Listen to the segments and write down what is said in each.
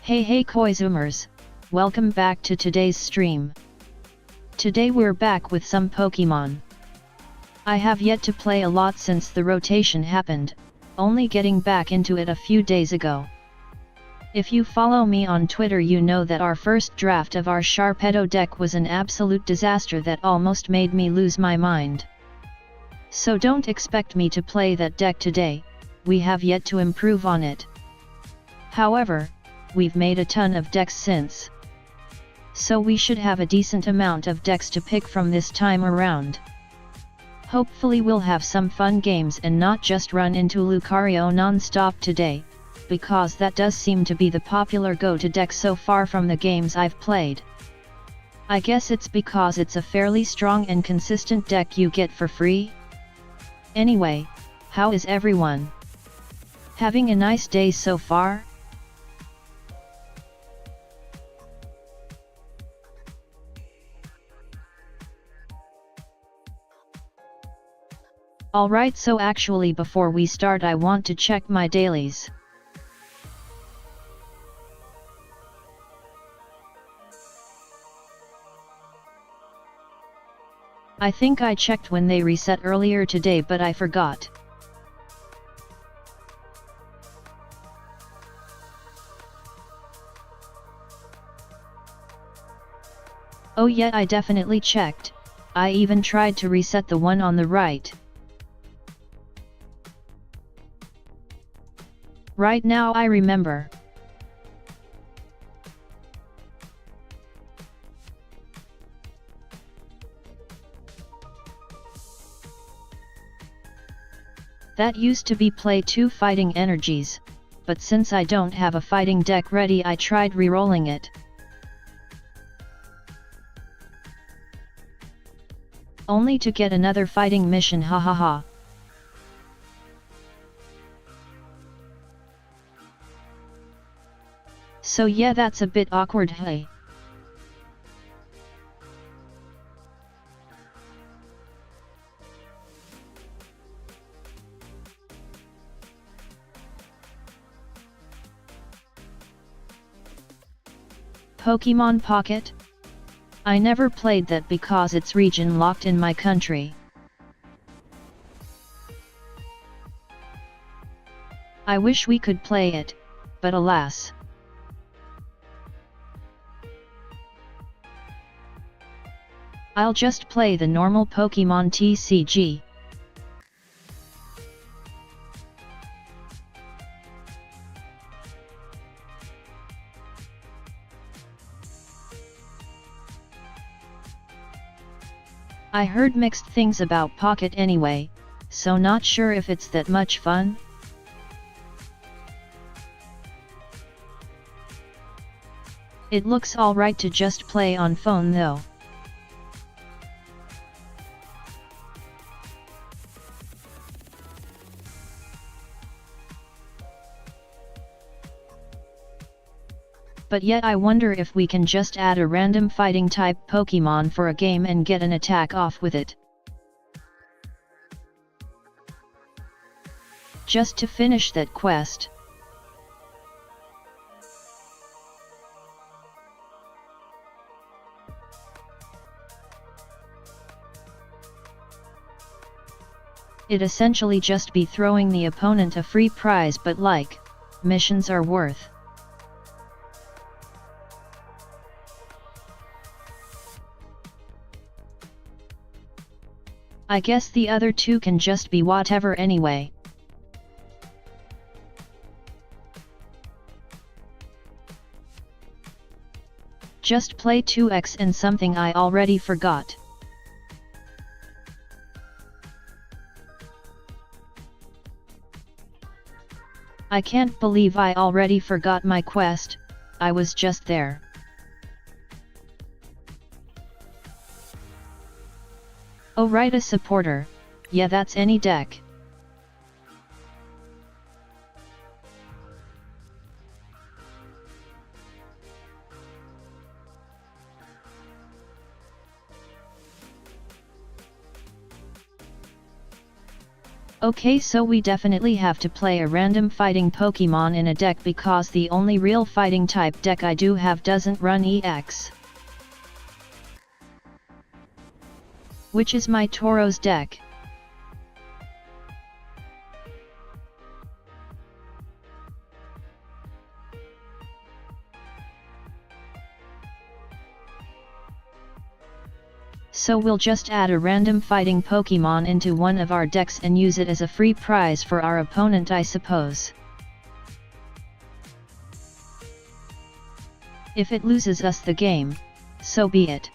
Hey Koizumers, welcome back to today's stream. Today we're back with some Pokemon. I have yet to play a lot since the rotation happened, only getting back into it a few days ago. If you follow me on Twitter you know that our first draft of our Sharpedo deck was an absolute disaster that almost made me lose my mind. So don't expect me to play that deck today, we have yet to improve on it. However, we've made a ton of decks since. So we should have a decent amount of decks to pick from this time around. Hopefully we'll have some fun games and not just run into Lucario non-stop today, because that does seem to be the popular go-to deck so far from the games I've played. I guess it's because it's a fairly strong and consistent deck you get for free. Anyway, how is everyone? Having a nice day so far? Alright, so actually before we start I want to check my dailies. I think I checked when they reset earlier today but I forgot. Oh yeah, I definitely checked. I even tried to reset the one on the right. Right now I remember. That used to be play 2 fighting energies, but since I don't have a fighting deck ready I tried re-rolling it. Only to get another fighting mission, hahaha. So yeah, that's a bit awkward, hey. Pokemon Pocket? I never played that because it's region locked in my country. I wish we could play it, but alas. I'll just play the normal Pokemon TCG. I heard mixed things about Pocket anyway, so not sure if it's that much fun. It looks alright to just play on phone though. But yet I wonder if we can just add a random fighting type Pokemon for a game and get an attack off with it. Just to finish that quest. It essentially just be throwing the opponent a free prize, but like, missions are worth. I guess the other two can just be whatever anyway. Just play 2x and something I already forgot. I can't believe I already forgot my quest, I was just there. Oh right, a supporter, yeah that's any deck. Okay, so we definitely have to play a random fighting Pokemon in a deck because the only real fighting type deck I do have doesn't run EX. Which is my Tauros deck. So we'll just add a random fighting Pokemon into one of our decks and use it as a free prize for our opponent, I suppose. If it loses us the game, so be it.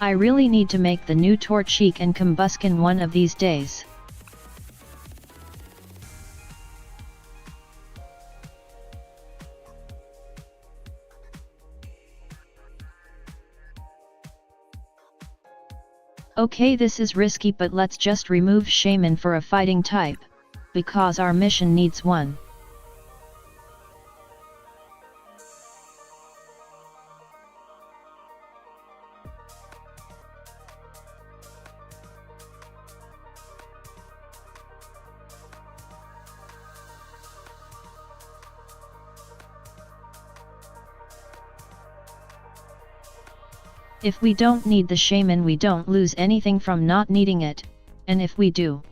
I really need to make the new Torchic and Combuskin one of these days. Okay, this is risky, but let's just remove Shaman for a fighting type, because our mission needs one. If we don't need the Shaman, we don't lose anything from not needing it, and if we do,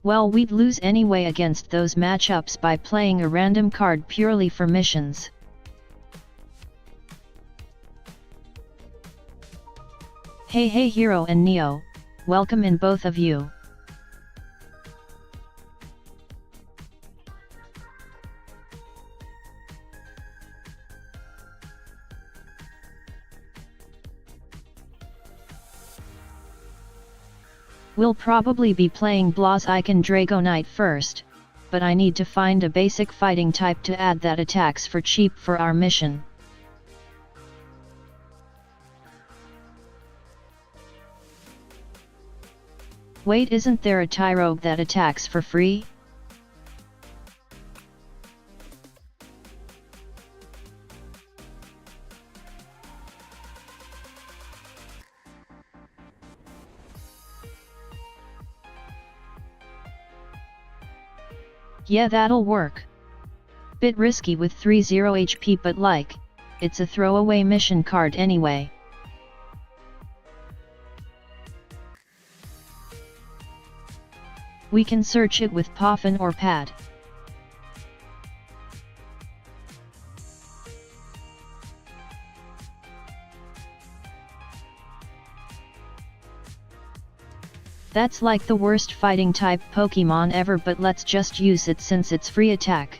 well, we'd lose anyway against those matchups by playing a random card purely for missions. Hey Hero and Neo, welcome in both of you. We'll probably be playing Blaziken Dragonite first, but I need to find a basic fighting type to add that attacks for cheap for our mission. Wait, isn't there a Tyrogue that attacks for free? Yeah, that'll work. Bit risky with 30 HP, but it's a throwaway mission card anyway. We can search it with Poffin or Pad. That's like the worst fighting type Pokemon ever, but let's just use it since it's free attack.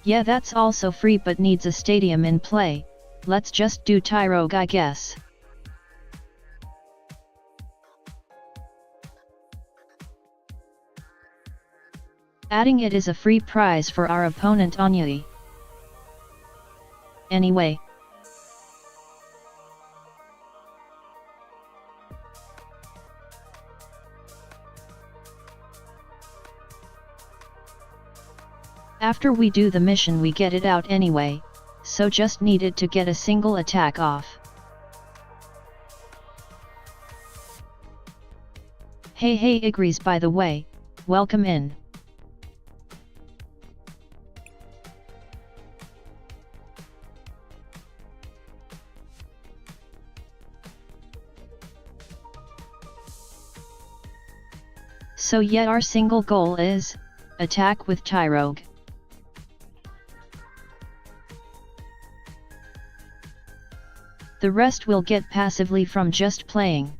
Yeah, that's also free but needs a stadium in play. Let's just do Tyrogue, I guess. Adding it is a free prize for our opponent Onyui. Anyway. After we do the mission we get it out anyway, so just need it to get a single attack off. Hey Igrees, by the way, welcome in. So yet our single goal is, attack with Tyrogue. The rest we'll get passively from just playing.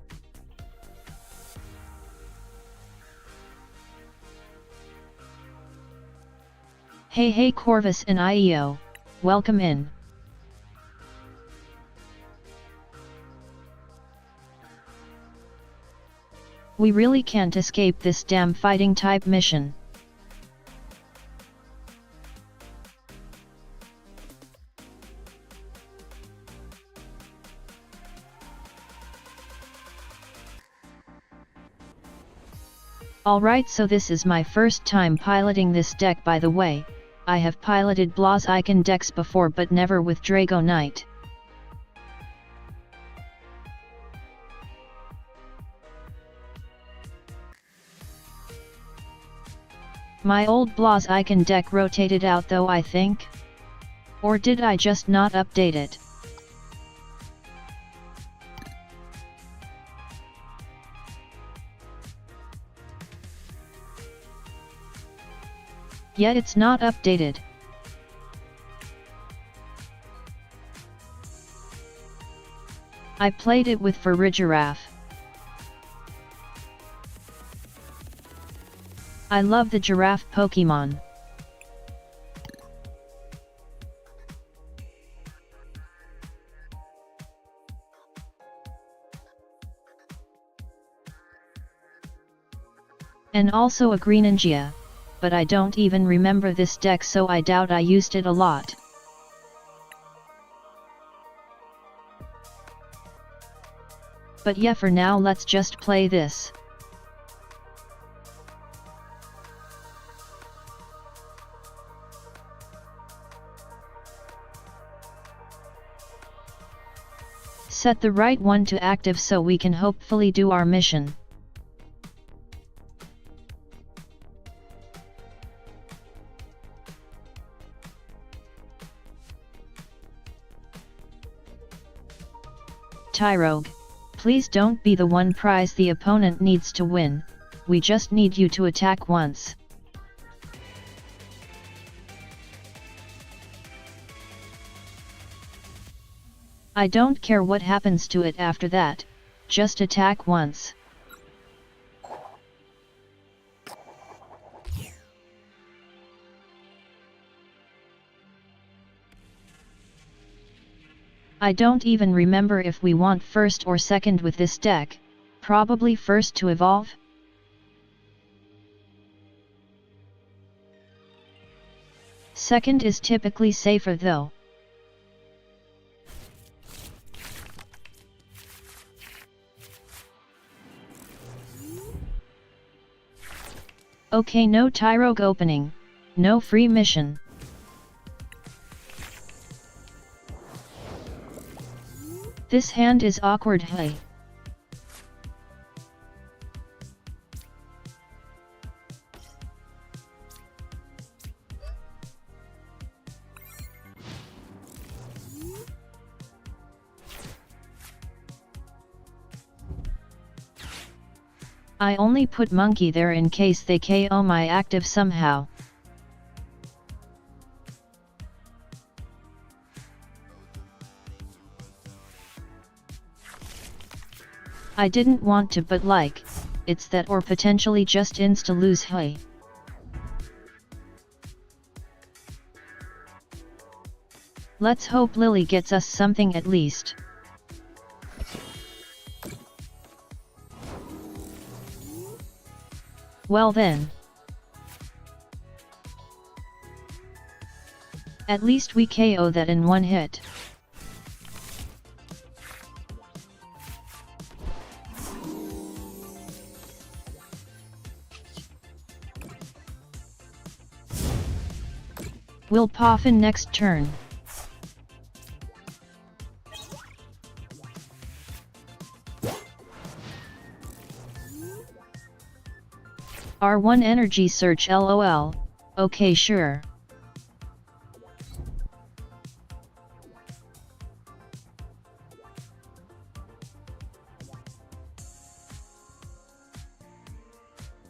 Hey Corvus and IEO, welcome in. We really can't escape this damn fighting type mission. Alright, so this is my first time piloting this deck. By the way, I have piloted Blaziken decks before but never with Drago Knight. My old Blaziken deck rotated out though, I think? Or did I just not update it? Yet it's not updated. I played it with for Giraffe. I love the giraffe Pokemon. And also a Greninja, but I don't even remember this deck, so I doubt I used it a lot. But yeah, for now let's just play this. Set the right one to active so we can hopefully do our mission. Tyrogue, please don't be the one prize the opponent needs to win, we just need you to attack once. I don't care what happens to it after that, just attack once. I don't even remember if we want first or second with this deck, probably first to evolve? Second is typically safer though. Okay, no Tyrogue opening, no free mission. This hand is awkward, hey. I only put monkey there in case they KO my active somehow. I didn't want to, but like, it's that or potentially just insta-lose, hey. Let's hope Lily gets us something at least. Well then. At least we KO that in one hit. We'll Poffin next turn. R1 energy search, lol, okay sure.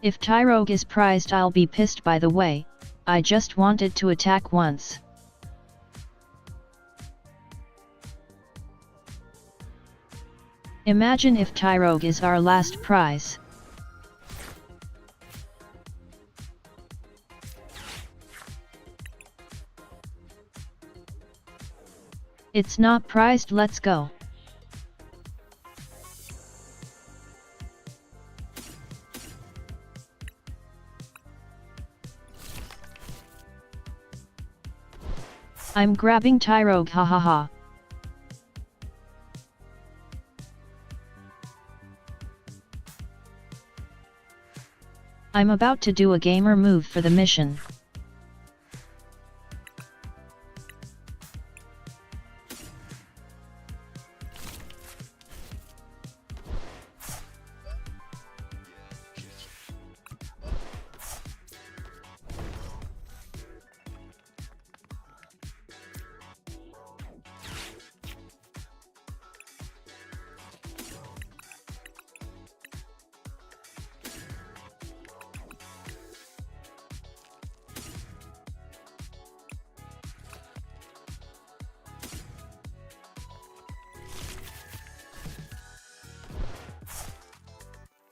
If Tyrogue is prized I'll be pissed, by the way, I just wanted to attack once. Imagine if Tyrogue is our last prize. It's not prized, let's go. I'm grabbing Tyrogue, hahaha. I'm about to do a gamer move for the mission.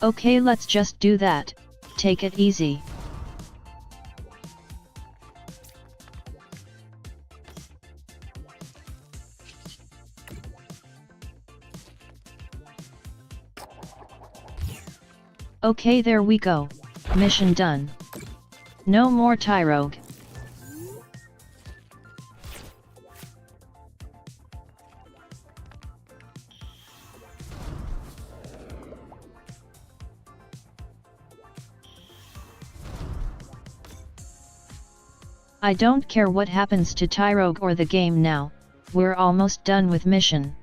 Okay, let's just do that. Take it easy. Okay, there we go. Mission done. No more Tyrogue. I don't care what happens to Tyrogue or the game now, we're almost done with mission.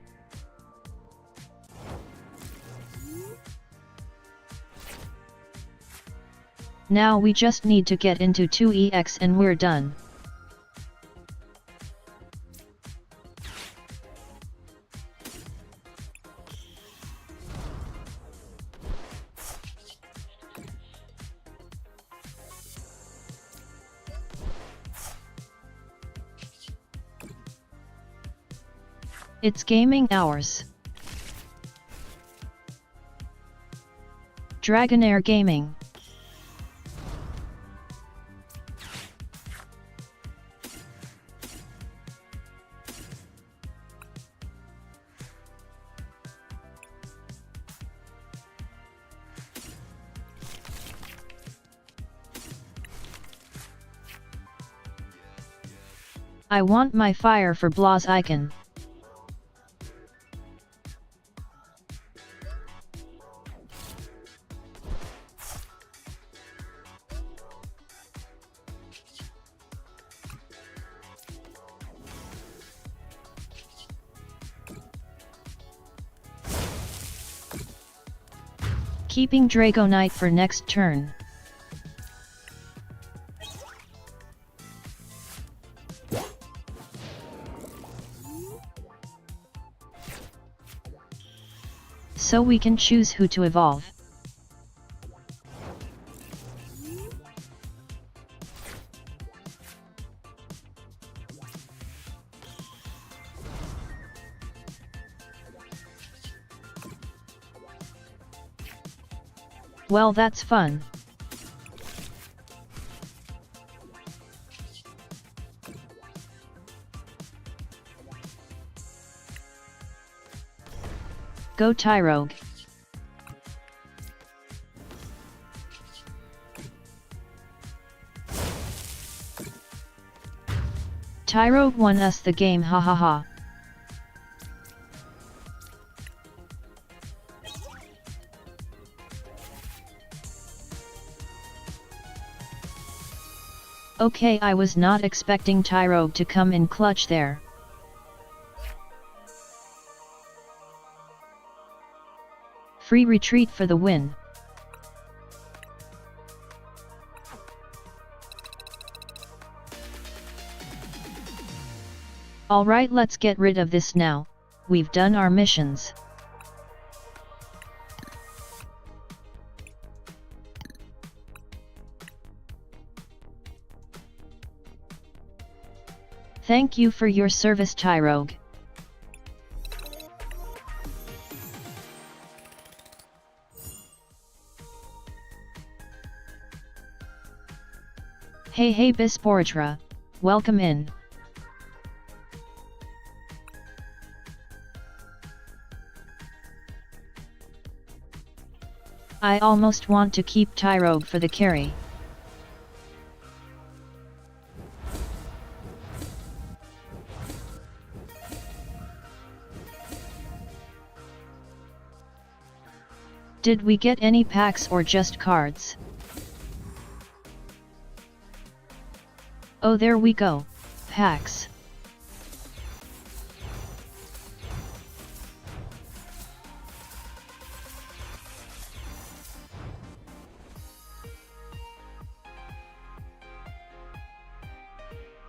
Now we just need to get into 2EX and we're done. It's gaming hours. Dragonair Gaming. I want my fire for Blah's icon. Keeping Dragonite for next turn. So we can choose who to evolve. Well, that's fun. Go Tyrogue. Tyrogue won us the game, hahaha. Okay, I was not expecting Tyrogue to come in clutch there. Free retreat for the win. Alright, let's get rid of this now, we've done our missions. Thank you for your service, Tyrogue. Hey Bisportra, welcome in. I almost want to keep Tyrogue for the carry. Did we get any packs or just cards? Oh, there we go, packs.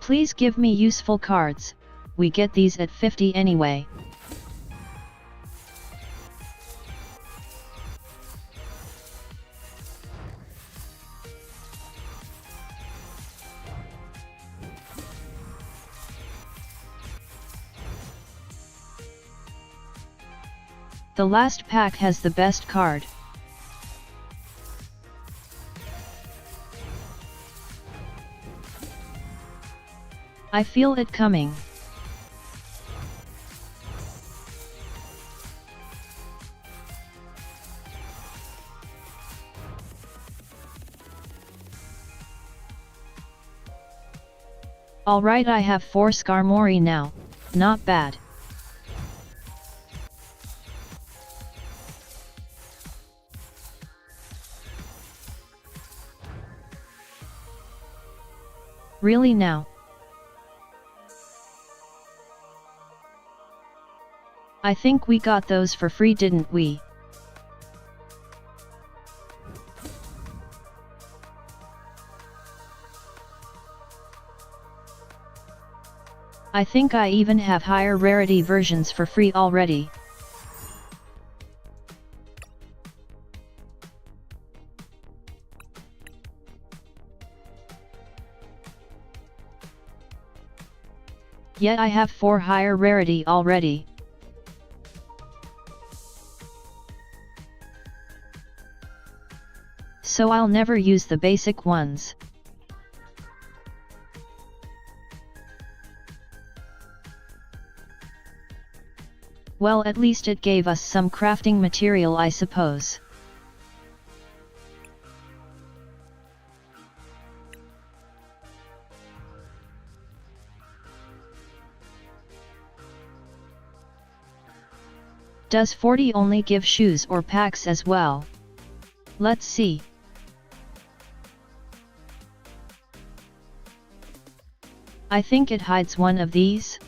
Please give me useful cards, we get these at 50 anyway. The last pack has the best card. I feel it coming. Alright, I have 4 Skarmory now, not bad. Really now? I think we got those for free, didn't we? I think I even have higher rarity versions for free already. Yet I have 4 higher rarity already. So I'll never use the basic ones. Well, at least it gave us some crafting material, I suppose. Does 40 only give shoes or packs as well? Let's see. I think it hides one of these.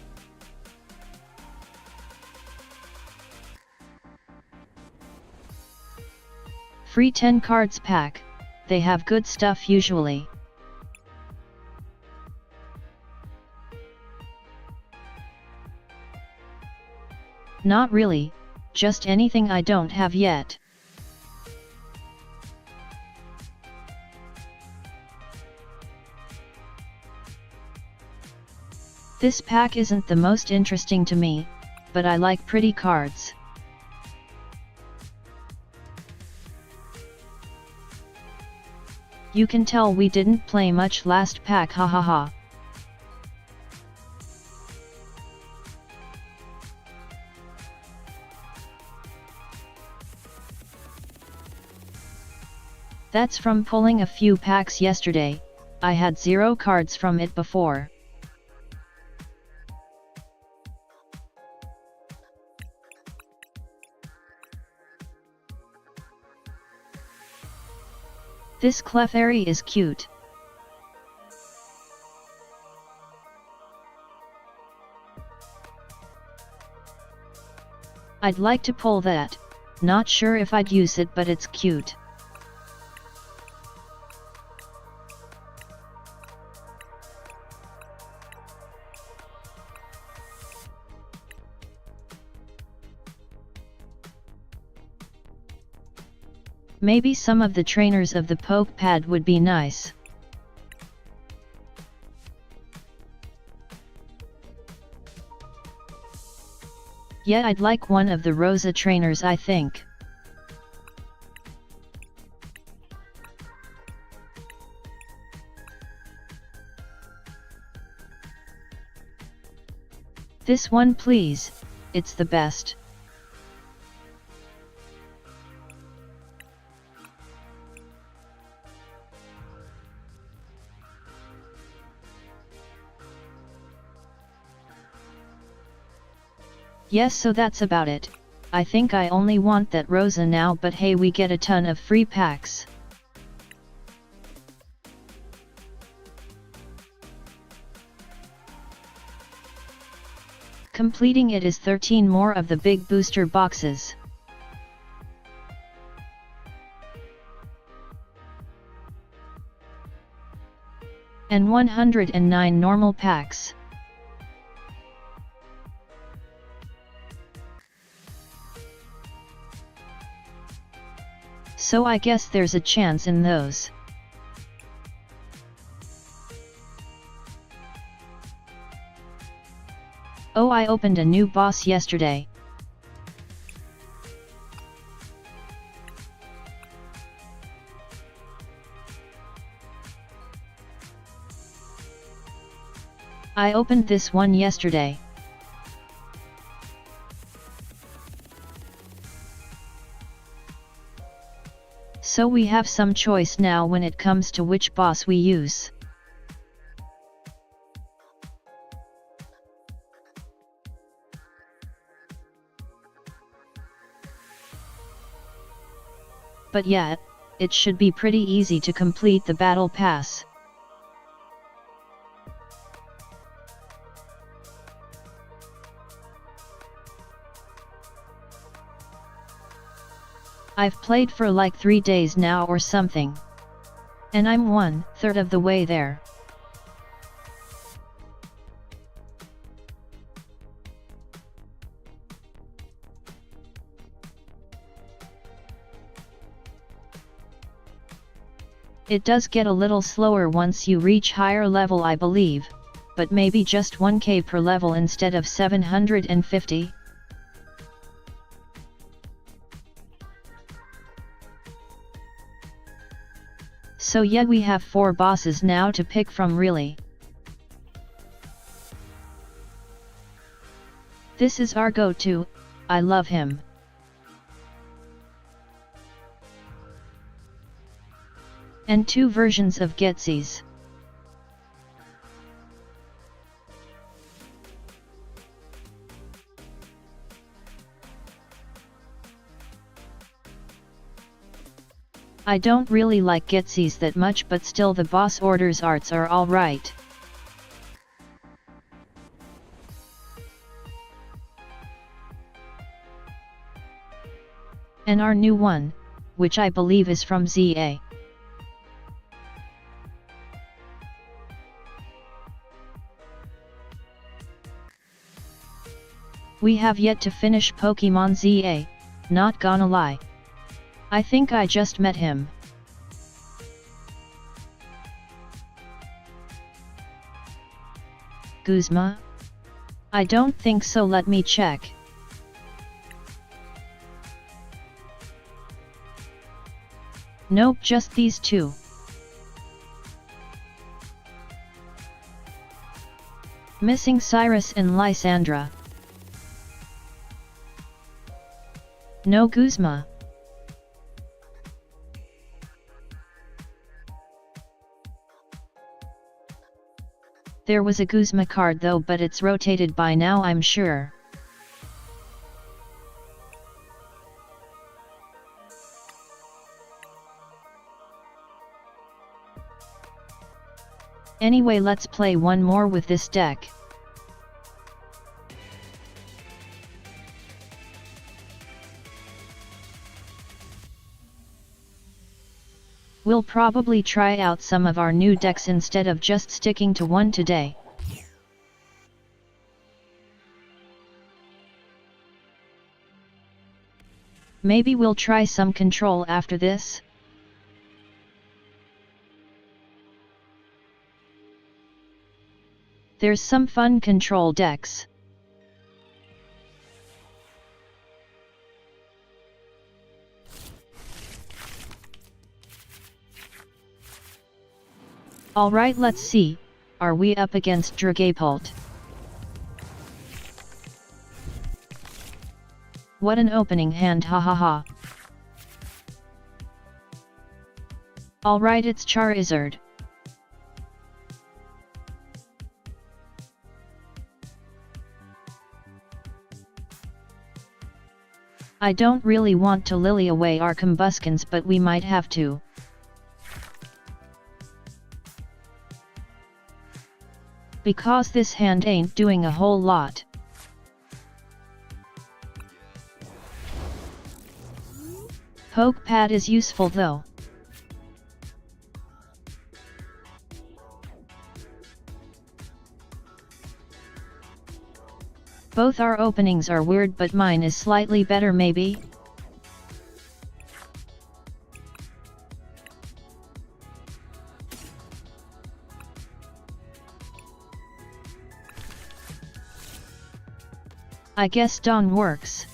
Free 10 cards pack, they have good stuff usually. Not really, just anything I don't have yet. This pack isn't the most interesting to me, but I like pretty cards. You can tell we didn't play much last pack, hahaha. That's from pulling a few packs yesterday, I had 0 cards from it before. This Clefairy is cute. I'd like to pull that, not sure if I'd use it, but it's cute. Maybe some of the trainers of the Poke Pad would be nice. Yeah, I'd like one of the Rosa trainers, I think. This one please, it's the best. Yes, so that's about it. I think I only want that Rosa now, but hey, we get a ton of free packs. Completing it is 13 more of the big booster boxes. And 109 normal packs. So I guess there's a chance in those. Oh, I opened a new boss yesterday. I opened this one yesterday. So we have some choice now when it comes to which boss we use. But yeah, it should be pretty easy to complete the battle pass. I've played for like 3 days now or something. And I'm 1/3 of the way there. It does get a little slower once you reach higher level, I believe, but maybe just 1k per level instead of 750. So yeah, we have 4 bosses now to pick from really. This is our go-to, I love him. And 2 versions of Getsy's. I don't really like Getsy's that much, but still the boss orders arts are alright. And our new one, which I believe is from ZA. We have yet to finish Pokemon ZA, not gonna lie. I think I just met him. Guzma? I don't think so, let me check. Nope, just these 2. Missing Cyrus and Lysandra. No Guzma. There was a Guzma card though, but it's rotated by now, I'm sure. Anyway, let's play one more with this deck. We'll probably try out some of our new decks instead of just sticking to one today. Maybe we'll try some control after this. There's some fun control decks. Alright, let's see, are we up against Dragapult? What an opening hand, hahaha. Alright, it's Charizard. I don't really want to lily away our Combustions, but we might have to. Because this hand ain't doing a whole lot. Poke pad is useful though. Both our openings are weird, but mine is slightly better maybe? I guess Dawn works.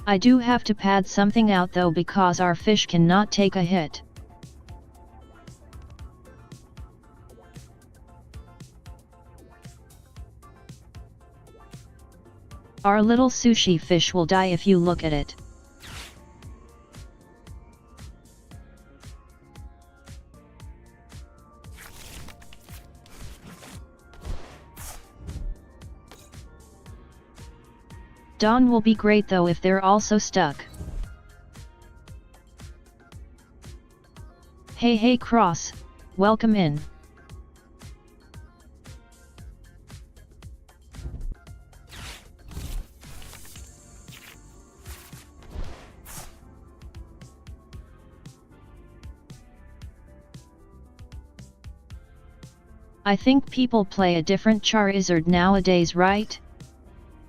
I do have to pad something out though because our fish cannot take a hit. Our little sushi fish will die if you look at it. Dawn will be great though if they're also stuck. Hey Cross, welcome in. I think people play a different Charizard nowadays, right?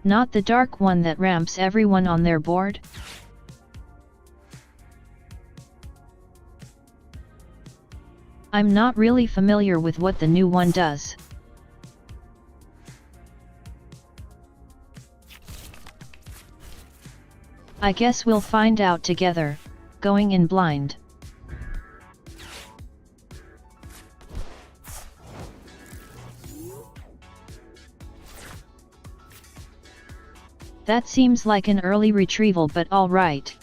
Not the dark one that ramps everyone on their board? I'm not really familiar with what the new one does. I guess we'll find out together, going in blind. That seems like an early retrieval, but alright.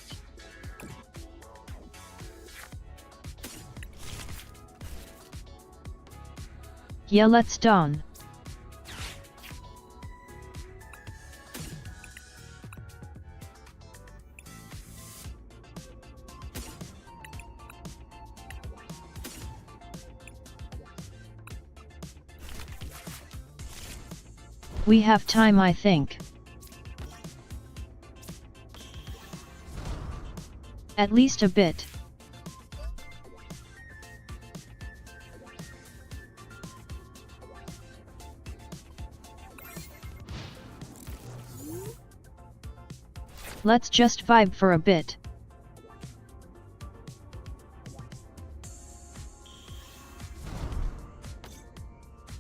Yeah, let's Dawn. We have time, I think. At least a bit. Let's just vibe for a bit.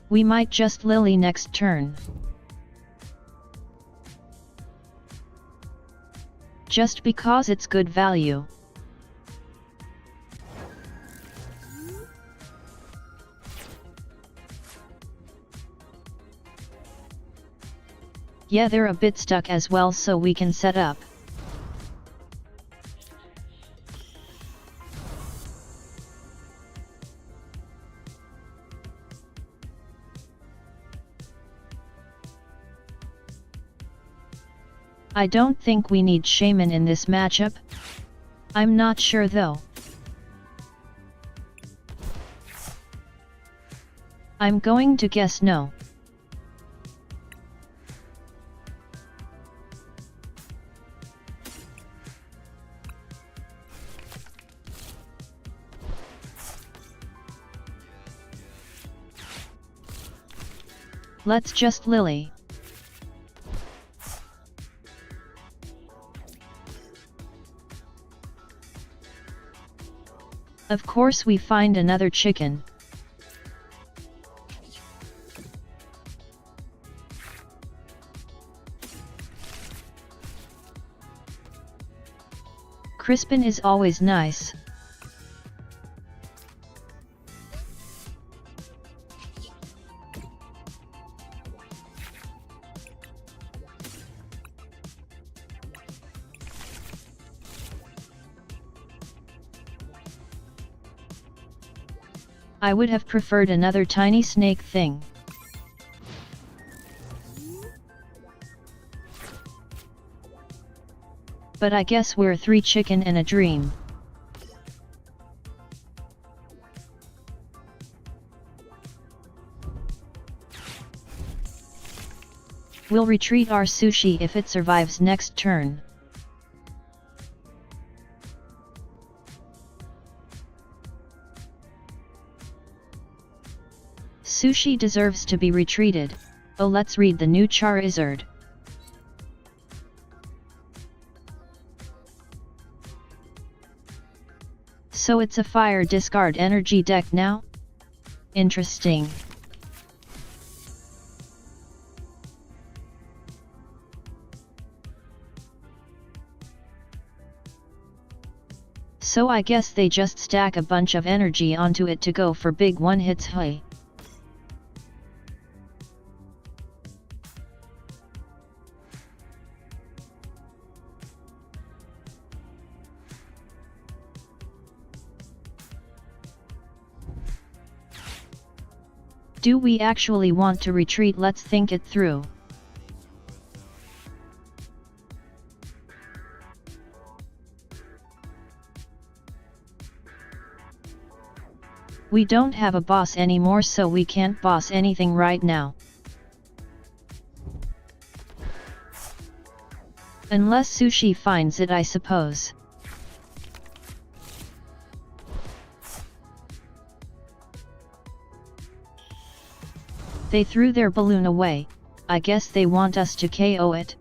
We might just Lily next turn. Just because it's good value. Yeah, they're a bit stuck as well, so we can set up. I don't think we need Shaman in this matchup. I'm not sure though. I'm going to guess no. Let's just Lily. Of course we find another chicken. Crispin is always nice. I would have preferred another tiny snake thing. But I guess we're 3 chicken in a dream. We'll retreat our sushi if it survives next turn. Sushi deserves to be retreated. Oh, let's read the new Charizard. So it's a fire discard energy deck now? Interesting. So I guess they just stack a bunch of energy onto it to go for big one hits. Hey. Do we actually want to retreat? Let's think it through. We don't have a boss anymore, so we can't boss anything right now. Unless Sushi finds it, I suppose. They threw their balloon away. I guess they want us to KO it.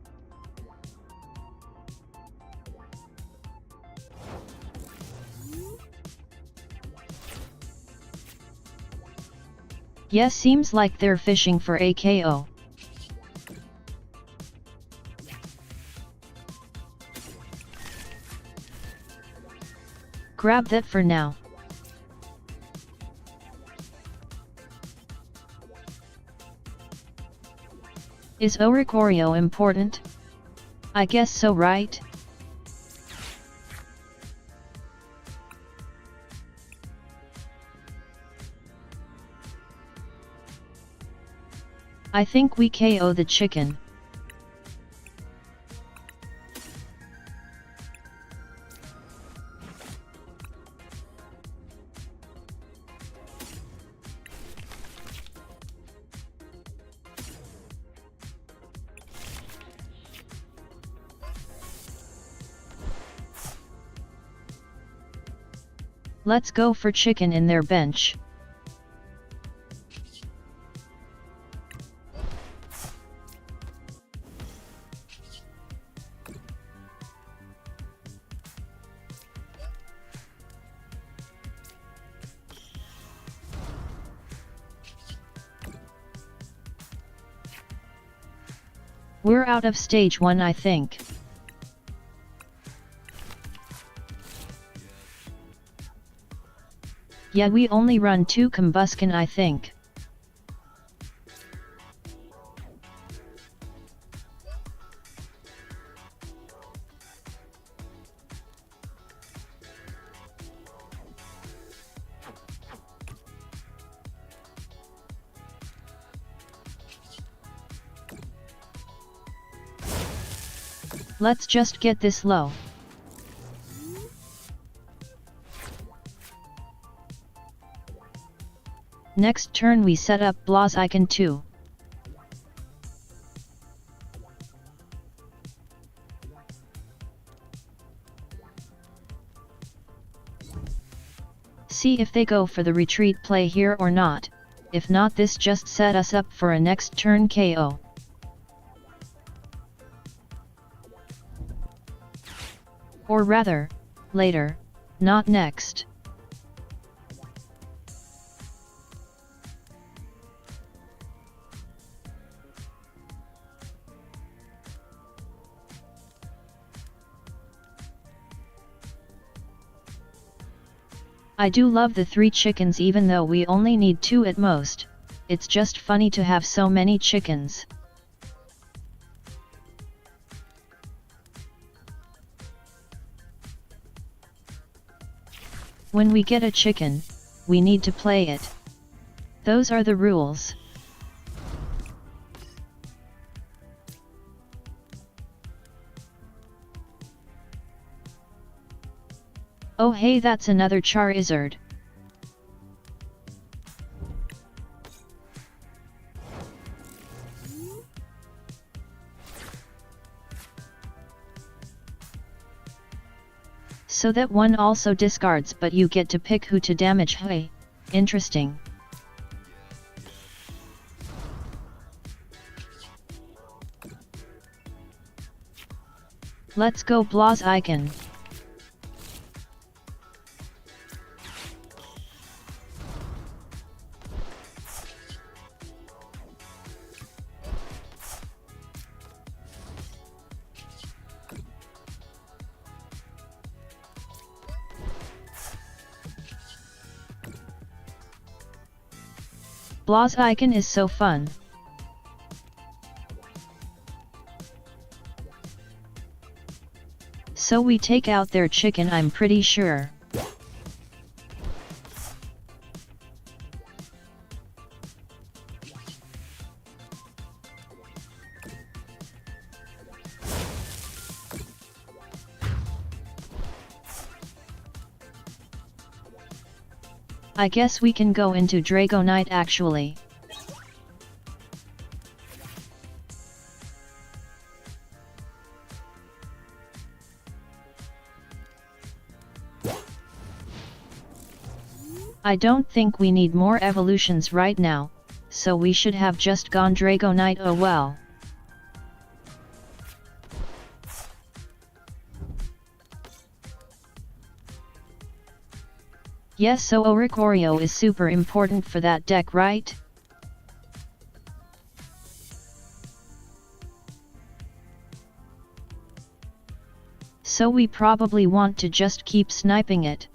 Yes, seems like they're fishing for a KO. Grab that for now. Is Oreo important? I guess so, right? I think we KO the chicken. Let's go for chicken in their bench. We're out of stage 1, I think. Yeah, we only run 2 combustion, I think. Let's just get this low. Next turn we set up Blah's icon too. See if they go for the retreat play here or not. If not, this just set us up for a next turn KO. Or rather, later, not next. I do love the 3 chickens even though we only need 2 at most. It's just funny to have so many chickens. When we get a chicken, we need to play it. Those are the rules. Oh hey, that's another Charizard. So that one also discards, but you get to pick who to damage. Hey, interesting. Let's go Blaziken. Blaziken is so fun. So we take out their chicken, I'm pretty sure. I guess we can go into Dragonite actually. I don't think we need more evolutions right now, so we should have just gone Dragonite. Oh well. Yes, so Oreo is super important for that deck, right? So we probably want to just keep sniping it.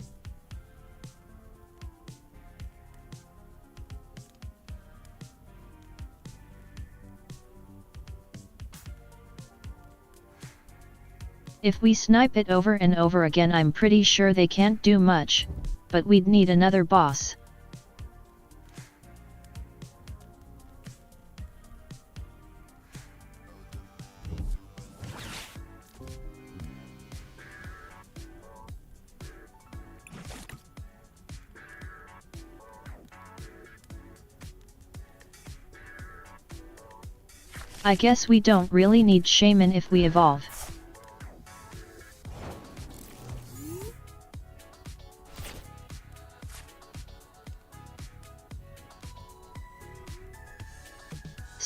If we snipe it over and over again, I'm pretty sure they can't do much, but we'd need another boss. I guess we don't really need Shaman if we evolve.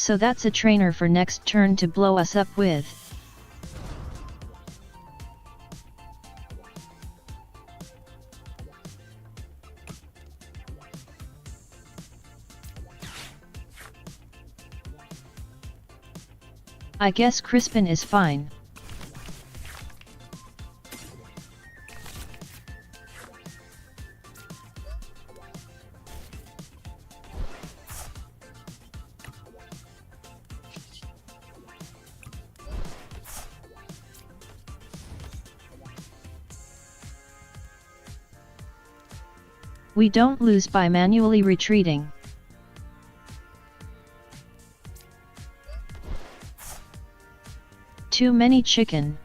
So that's a trainer for next turn to blow us up with. I guess Crispin is fine. We don't lose by manually retreating. Too many chicken.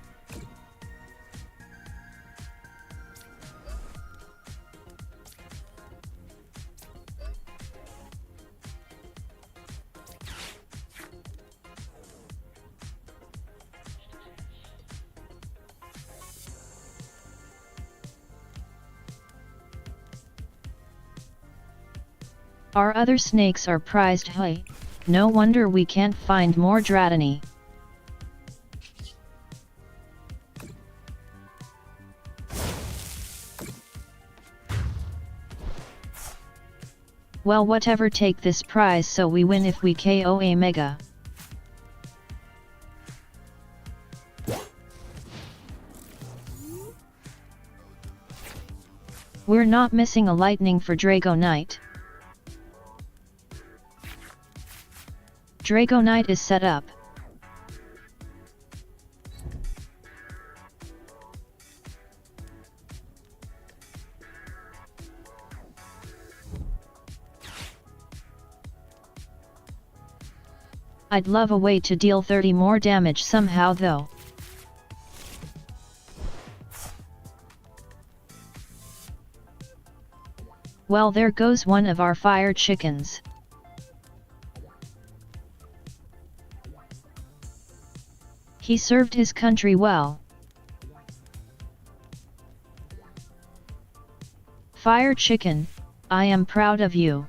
Our other snakes are prized. Hey, no wonder we can't find more Dratini. Well, whatever, take this prize so we win if we KO a Mega. We're not missing a lightning for Dragonite. Dragonite is set up. I'd love a way to deal 30 more damage somehow though. Well, there goes one of our fire chickens. He served his country well. Fire chicken, I am proud of you.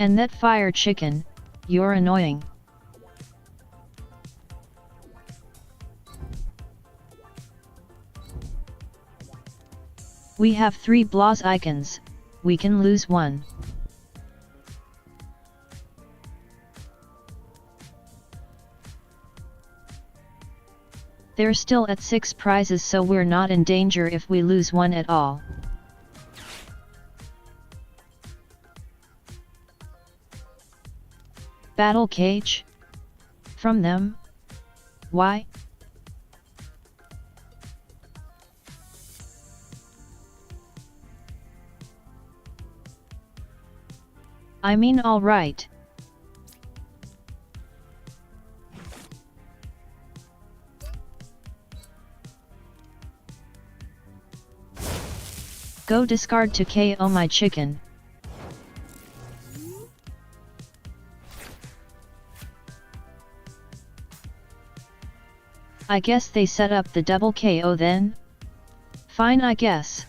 And that fire chicken, you're annoying. We have 3 blaz icons, we can lose one. They're still at 6 prizes, so we're not in danger if we lose one at all. Battle cage? From them? Why? I mean, all right. Go discard to KO my chicken. I guess they set up the double KO then? Fine, I guess.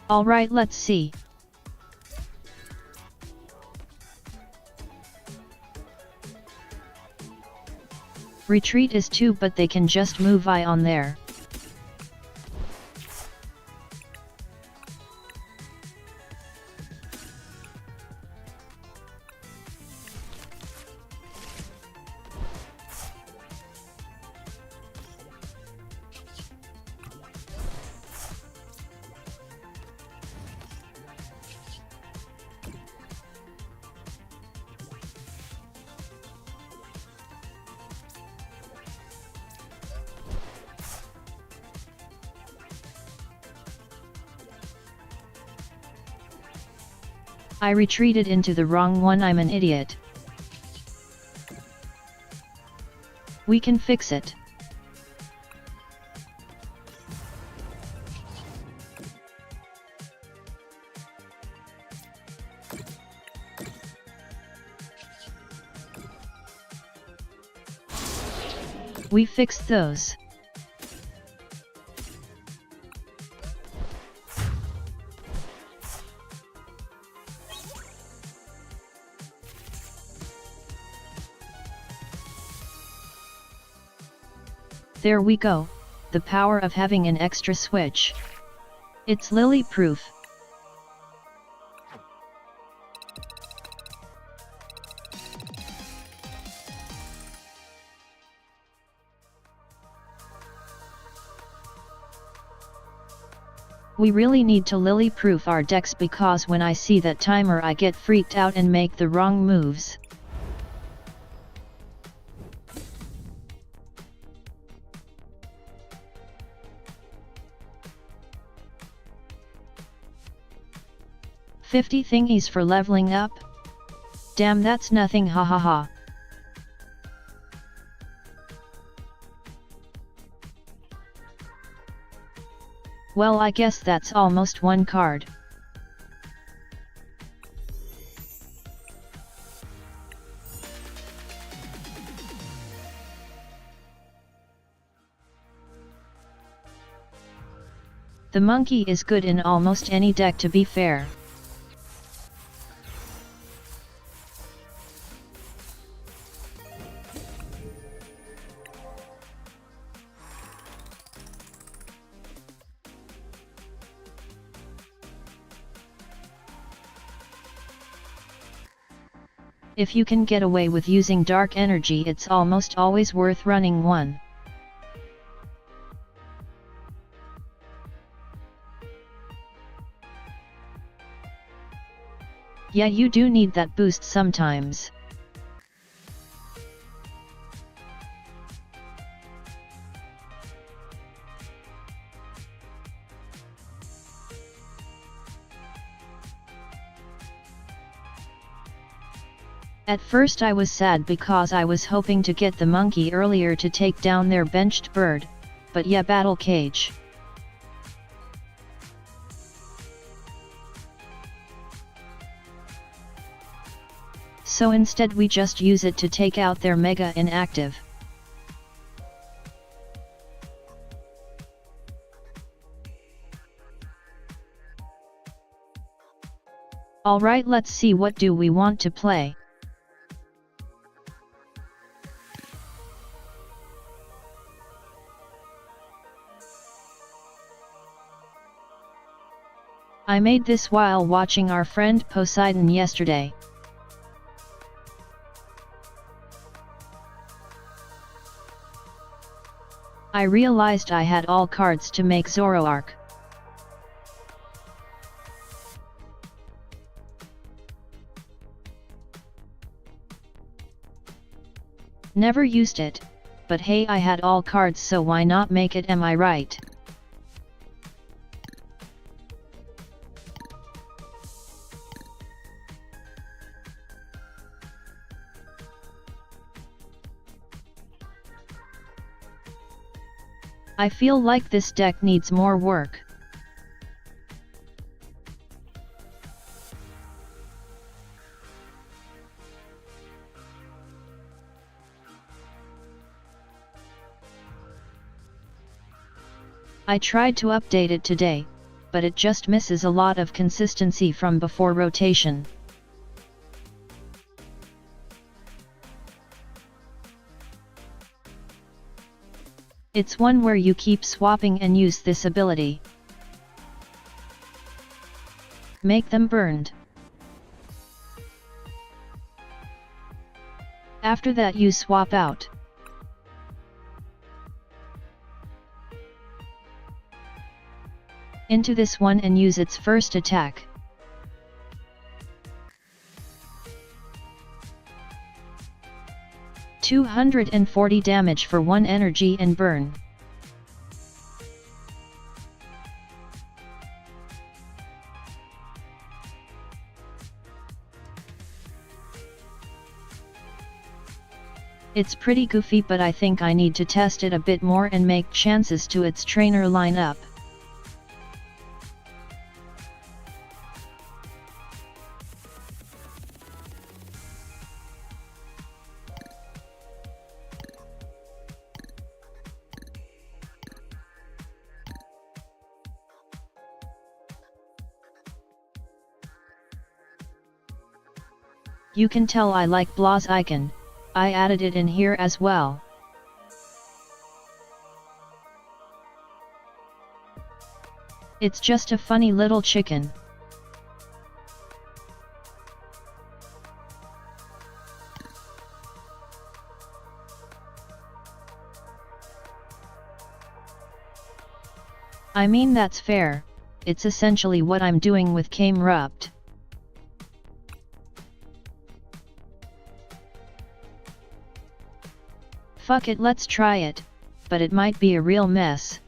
Alright, let's see. Retreat is 2, but they can just move I on there. I retreated into the wrong one, I'm an idiot. We can fix it. We fixed those. There we go, the power of having an extra switch. It's lily proof. We really need to lily proof our decks, because when I see that timer I get freaked out and make the wrong moves. $50 thingies for leveling up? Damn, that's nothing, hahaha. Well, I guess that's almost one card. The monkey is good in almost any deck, to be fair. If you can get away with using dark energy, it's almost always worth running one. Yeah, you do need that boost sometimes. At first I was sad because I was hoping to get the monkey earlier to take down their benched bird, but yeah, battle cage. So instead we just use it to take out their mega inactive. Alright, let's see what do we want to play. I made this while watching our friend Poseidon yesterday. I realized I had all cards to make Zoroark. Never used it, but hey, I had all cards, so why not make it, am I right? I feel like this deck needs more work. I tried to update it today, but it just misses a lot of consistency from before rotation. It's one where you keep swapping and use this ability. Make them burned. After that you swap out. Into this one and use its first attack. $240 damage for 1 energy and burn. It's pretty goofy, but I think I need to test it a bit more and make chances to its trainer lineup. You can tell I like Blah's icon, I added it in here as well. It's just a funny little chicken. I mean, that's fair, it's essentially what I'm doing with Camerupt. Fuck it, let's try it, but it might be a real mess.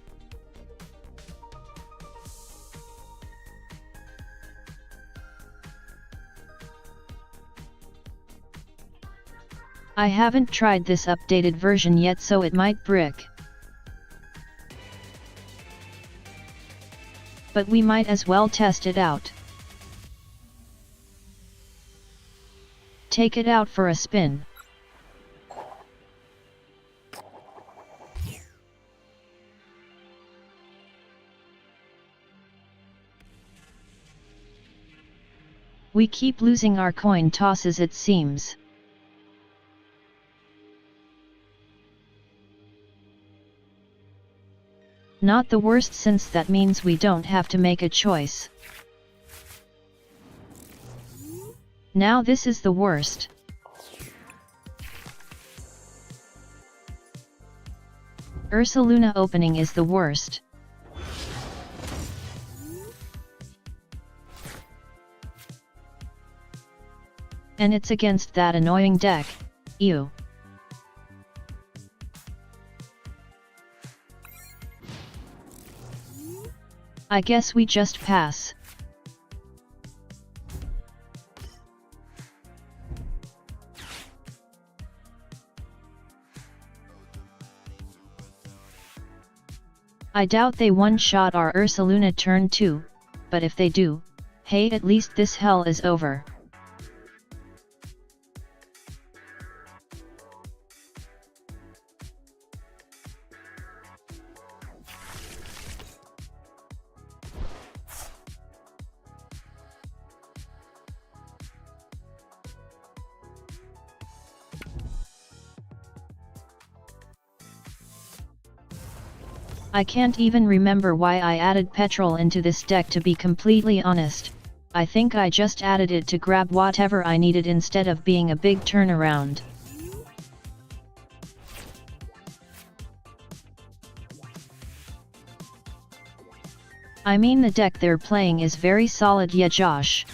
I haven't tried this updated version yet, so it might brick. But we might as well test it out. Take it out for a spin. We keep losing our coin tosses, it seems. Not the worst, since that means we don't have to make a choice. Now this is the worst. Ursaluna opening is the worst. And it's against that annoying deck, ew. I guess we just pass. I doubt they one-shot our Ursaluna turn 2, but if they do, hey, at least this hell is over. I can't even remember why I added petrol into this deck, to be completely honest. I think I just added it to grab whatever I needed instead of being a big turnaround. I mean, the deck they're playing is very solid, yeah Josh.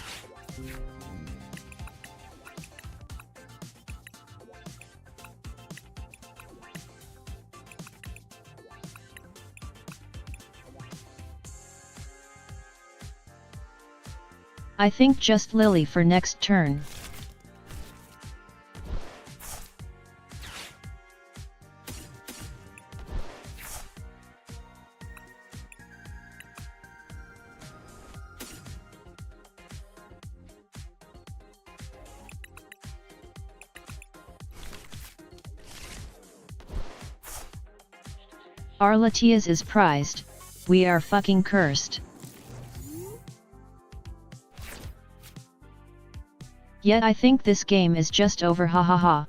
I think just Lily for next turn. Our Latias is prized, we are fucking cursed. Yet I think this game is just over, hahaha.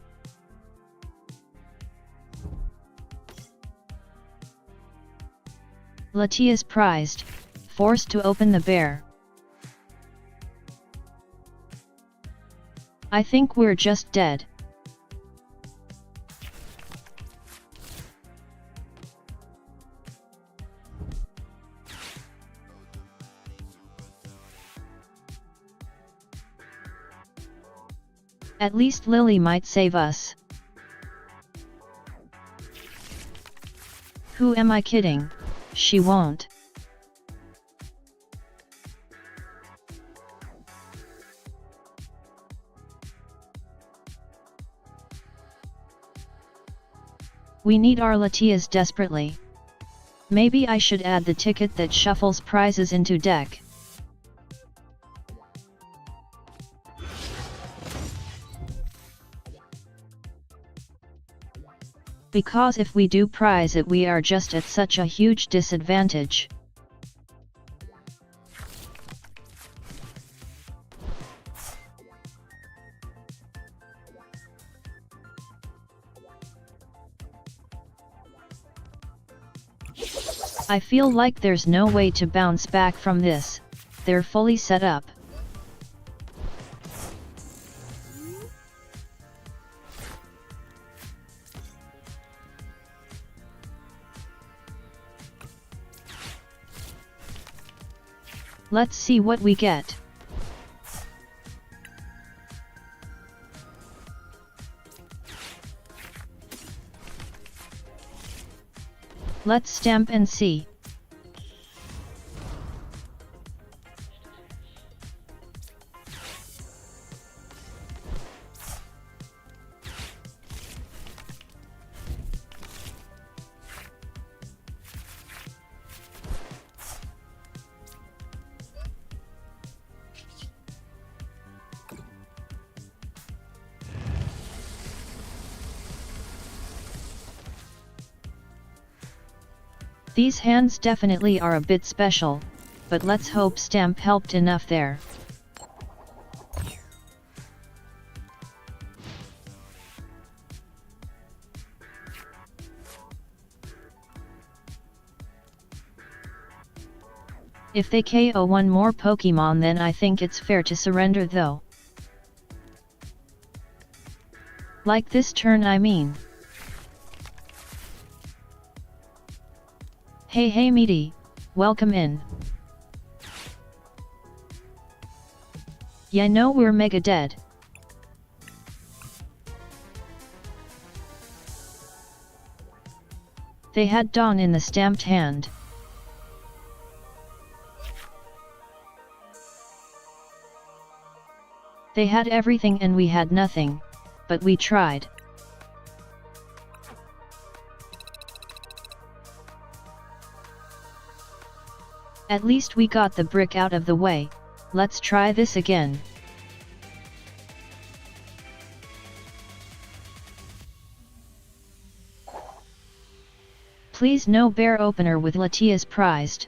Latias prized, forced to open the bear. I think we're just dead. At least Lily might save us. Who am I kidding? She won't. We need our Latias desperately. Maybe I should add the ticket that shuffles prizes into deck. Because if we do prize it, we are just at such a huge disadvantage. I feel like there's no way to bounce back from this, they're fully set up. Let's see what we get. Let's stamp and see. These hands definitely are a bit special, but let's hope stamp helped enough there. If they KO one more Pokemon, then I think it's fair to surrender though. Like this turn, I mean. Hey meaty, welcome in. Yeah, know we're mega dead. They had Dawn in the stamped hand. They had everything and we had nothing, but we tried. At least we got the brick out of the way, let's try this again. Please no bear opener with Latias prized.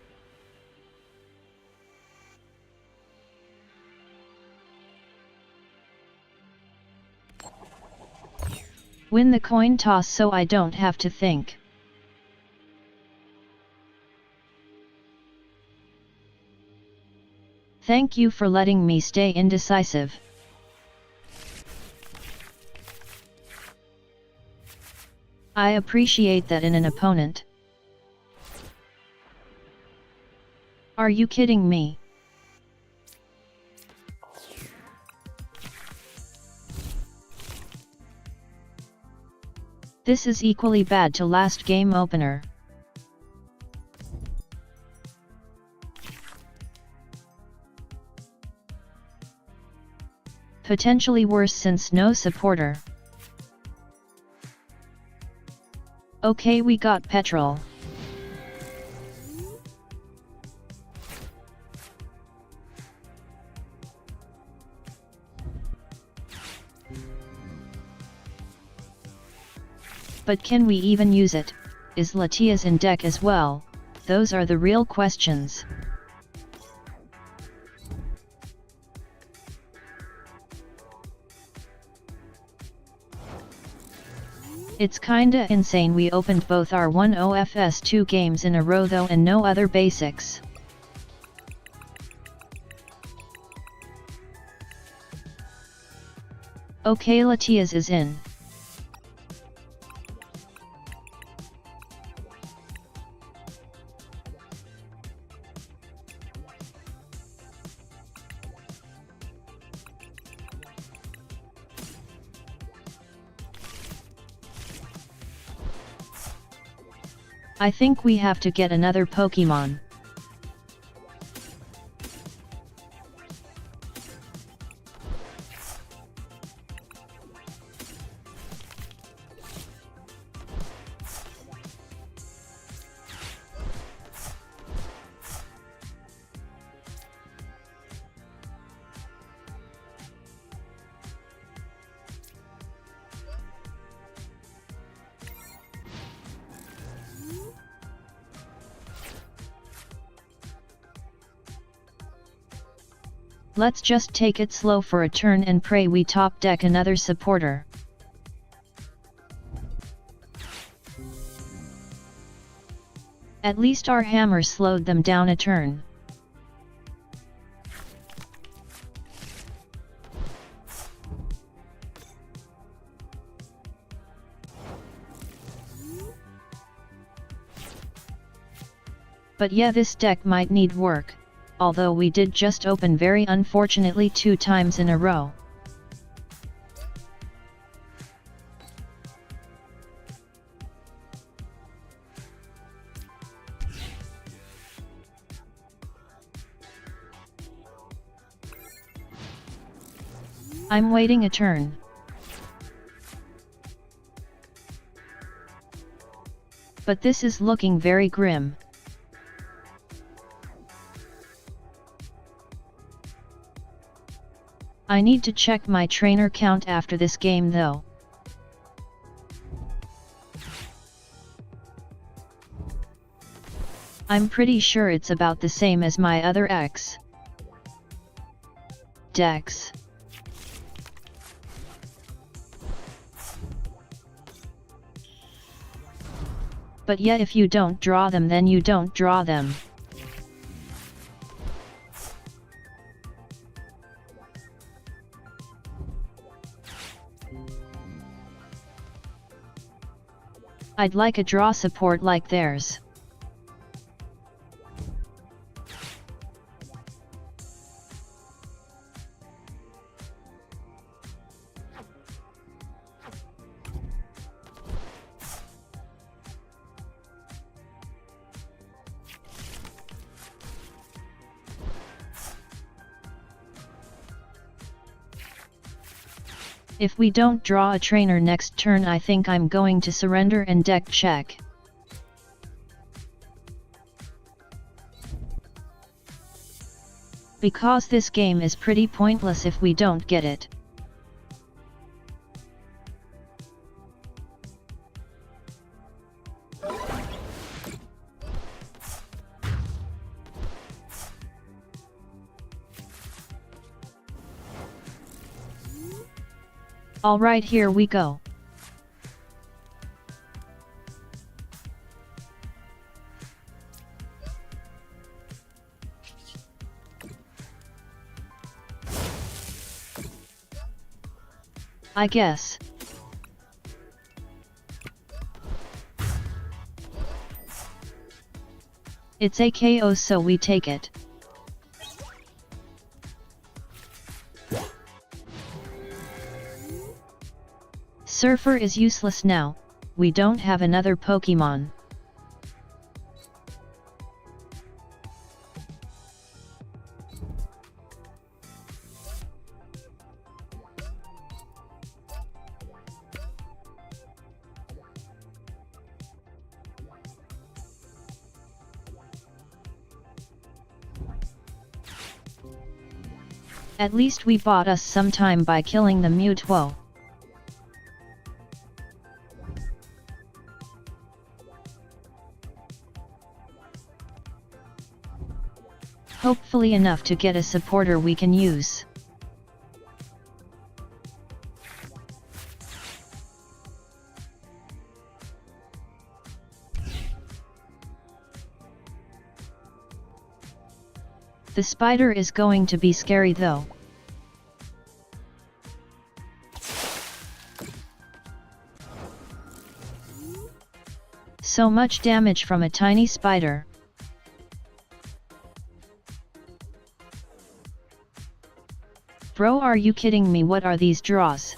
Win the coin toss so I don't have to think. Thank you for letting me stay indecisive. I appreciate that in an opponent. Are you kidding me? This is equally bad to last game opener. Potentially worse since no supporter. Okay, we got petrol. But can we even use it? Is Latias in deck as well? Those are the real questions. It's kinda insane we opened both our 1-0FS2 games in a row though and no other basics. Okay, Latias is in. I think we have to get another Pokemon. Let's just take it slow for a turn and pray we top deck another supporter. At least our hammer slowed them down a turn. But yeah, this deck might need work. Although we did just open very unfortunately 2 times in a row. I'm waiting a turn. But this is looking very grim. I need to check my trainer count after this game though. I'm pretty sure it's about the same as my other decks. But yeah, if you don't draw them then you don't draw them. I'd like a draw support like theirs. If we don't draw a trainer next turn, I think I'm going to surrender and deck check. Because this game is pretty pointless if we don't get it. Alright, here we go. I guess. It's a KO, so we take it. Surfer is useless now, we don't have another Pokemon. At least we bought us some time by killing the Mewtwo. Hopefully enough to get a supporter we can use. The spider is going to be scary though. So much damage from a tiny spider. Bro, are you kidding me? What are these draws?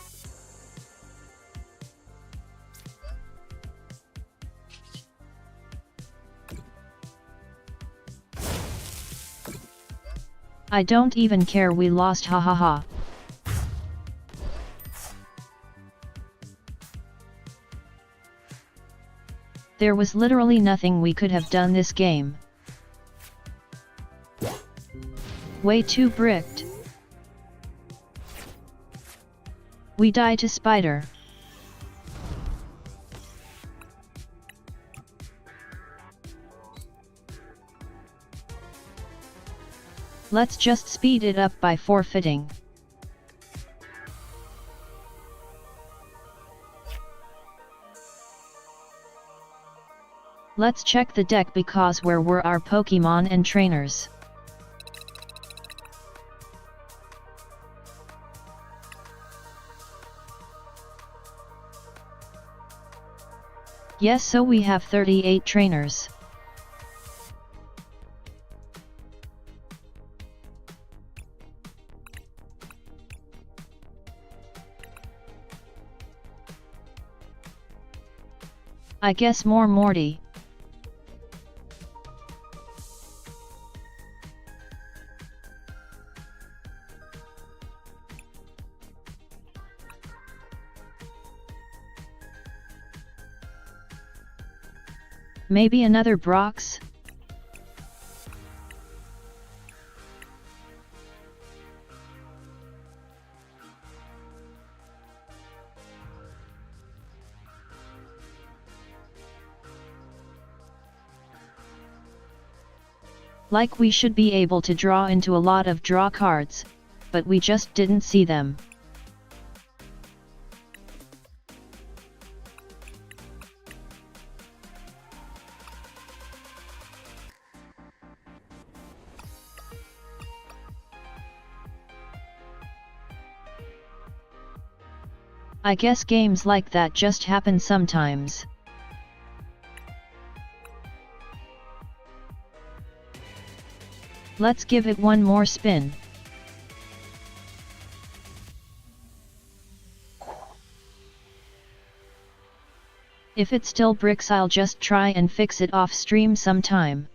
I don't even care, we lost, hahaha. There was literally nothing we could have done this game. Way too bricked. We die to spider. Let's just speed it up by forfeiting. Let's check the deck because where were our Pokemon and trainers? Yes, so we have 38 trainers. I guess more Morty. Maybe another Brox? Like we should be able to draw into a lot of draw cards, but we just didn't see them. I guess games like that just happen sometimes. Let's give it one more spin. If it still bricks, I'll just try and fix it off stream sometime.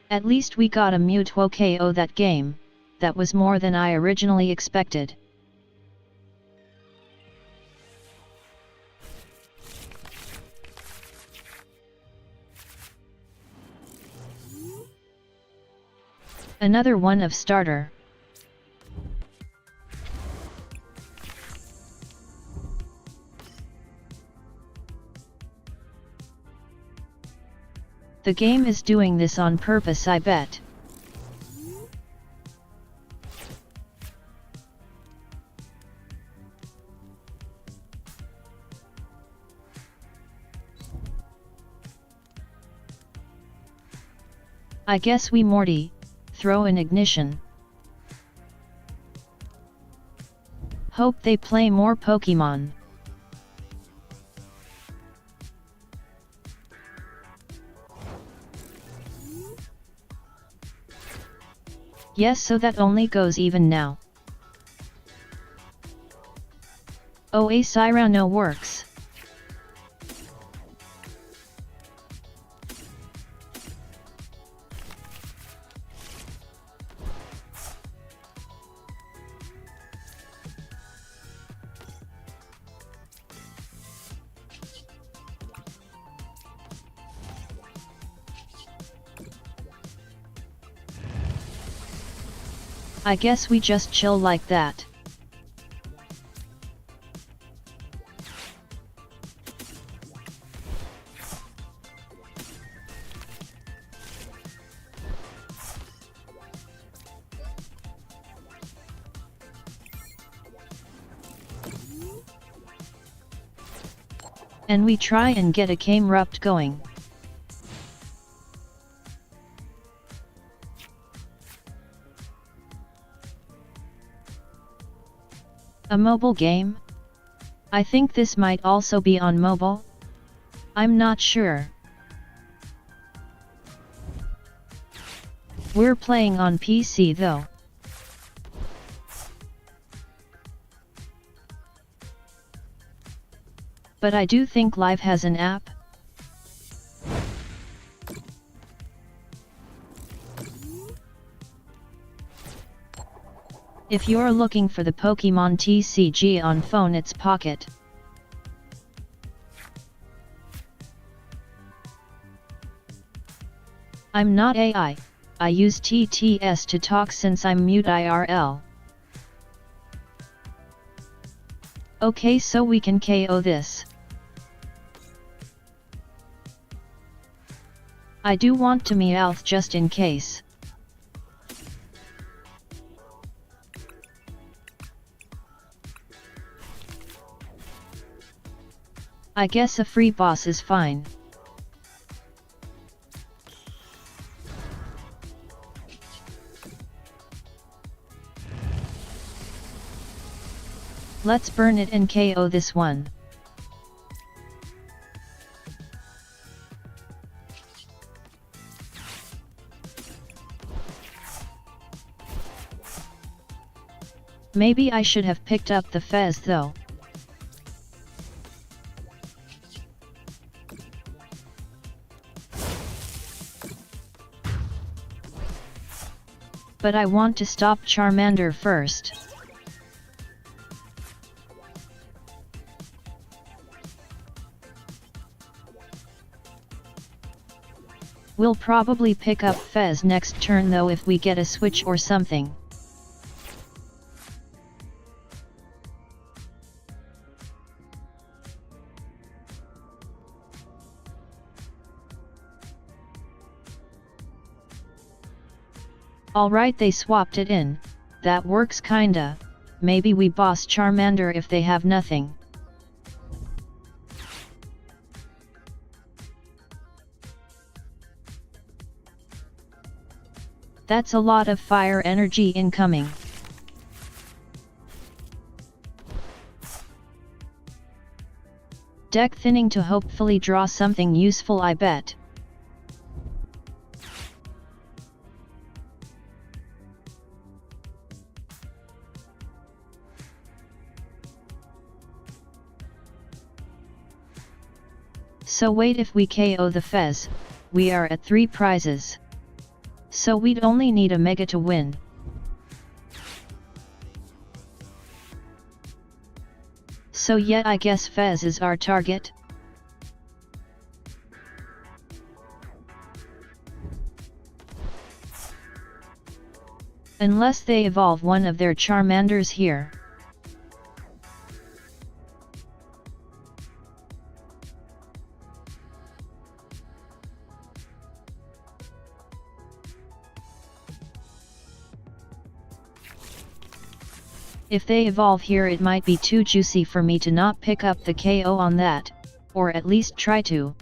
At least we got a Mewtwo KO that game. That was more than I originally expected. Another one of starter. The game is doing this on purpose, I bet. I guess we Morty, throw an ignition. Hope they play more Pokemon. Yes, so that only goes even now. Oh, a Cyrano works. I guess we just chill like that. And we try and get a Camerupt going. A mobile game? I think this might also be on mobile? I'm not sure. We're playing on PC though. But I do think Live has an app. If you're looking for the Pokemon TCG on phone, it's Pocket. I'm not AI, I use TTS to talk since I'm mute IRL. Okay, so we can KO this. I do want to Meowth just in case. I guess a free boss is fine. Let's burn it and KO this one. Maybe I should have picked up the Fez though. But I want to stop Charmander first. We'll probably pick up Fez next turn though if we get a switch or something. Alright, they swapped it in, that works kinda. Maybe we boss Charmander if they have nothing. That's a lot of fire energy incoming. Deck thinning to hopefully draw something useful, I bet. So wait, if we KO the Fez, we are at 3 prizes. So we'd only need a Mega to win. So yet I guess Fez is our target. Unless they evolve one of their Charmanders here. If they evolve here, it might be too juicy for me to not pick up the KO on that, or at least try to.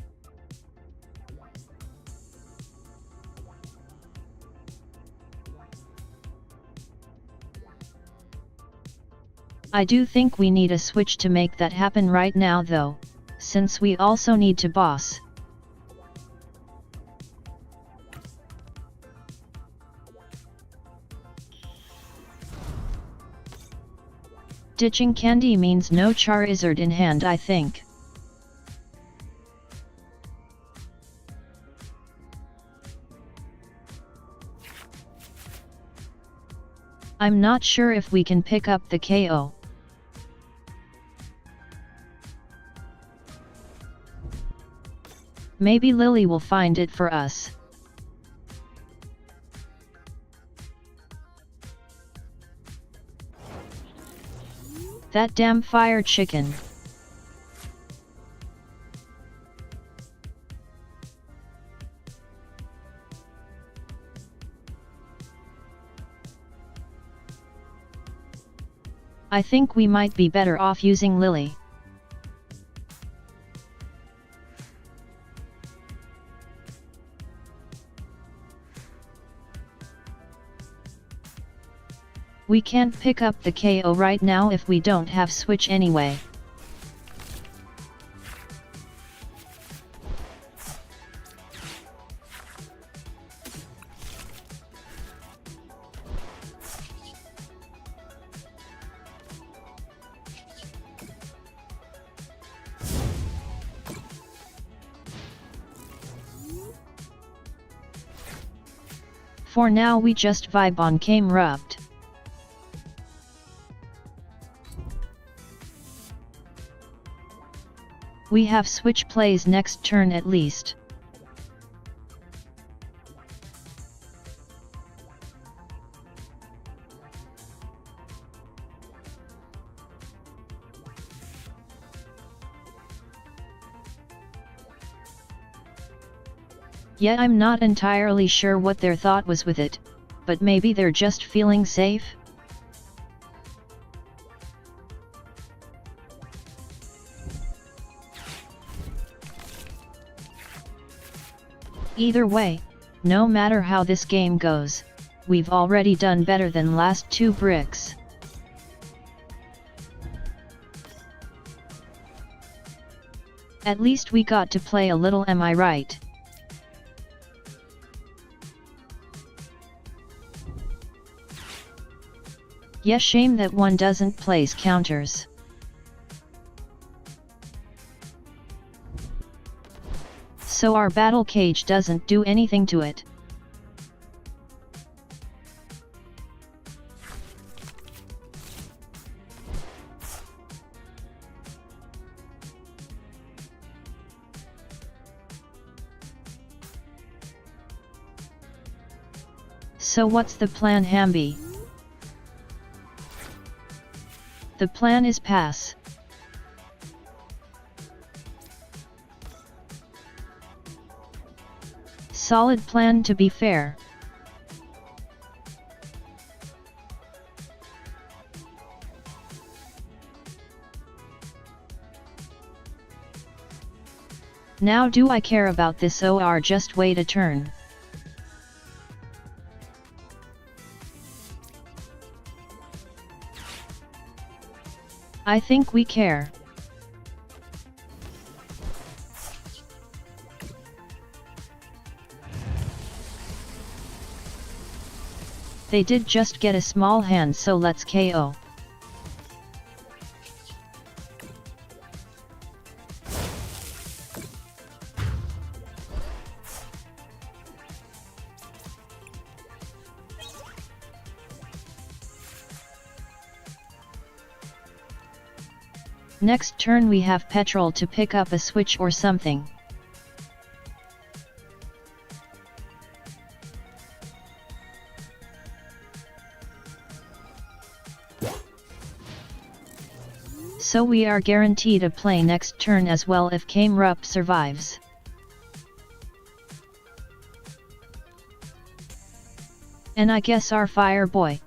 I do think we need a switch to make that happen right now though, since we also need to boss. Ditching Candy means no Charizard in hand, I think. I'm not sure if we can pick up the KO. Maybe Lily will find it for us. That damn fire chicken. I think we might be better off using Lily. We can't pick up the KO right now if we don't have switch anyway. For now we just vibe on Came Rubbed. We have switch plays next turn at least. Yet I'm not entirely sure what their thought was with it, but maybe they're just feeling safe? Either way, no matter how this game goes, we've already done better than last 2 bricks. At least we got to play a little, am I right? Yes, shame that one doesn't place counters. So our battle cage doesn't do anything to it. So what's the plan, Hamby? The plan is pass. Solid plan, to be fair. Now do I care about this, or just wait a turn? I think we care. They did just get a small hand, so let's KO. Next turn we have Petrol to pick up a switch or something. So we are guaranteed a play next turn as well if Kamerup survives. And I guess our fire boy.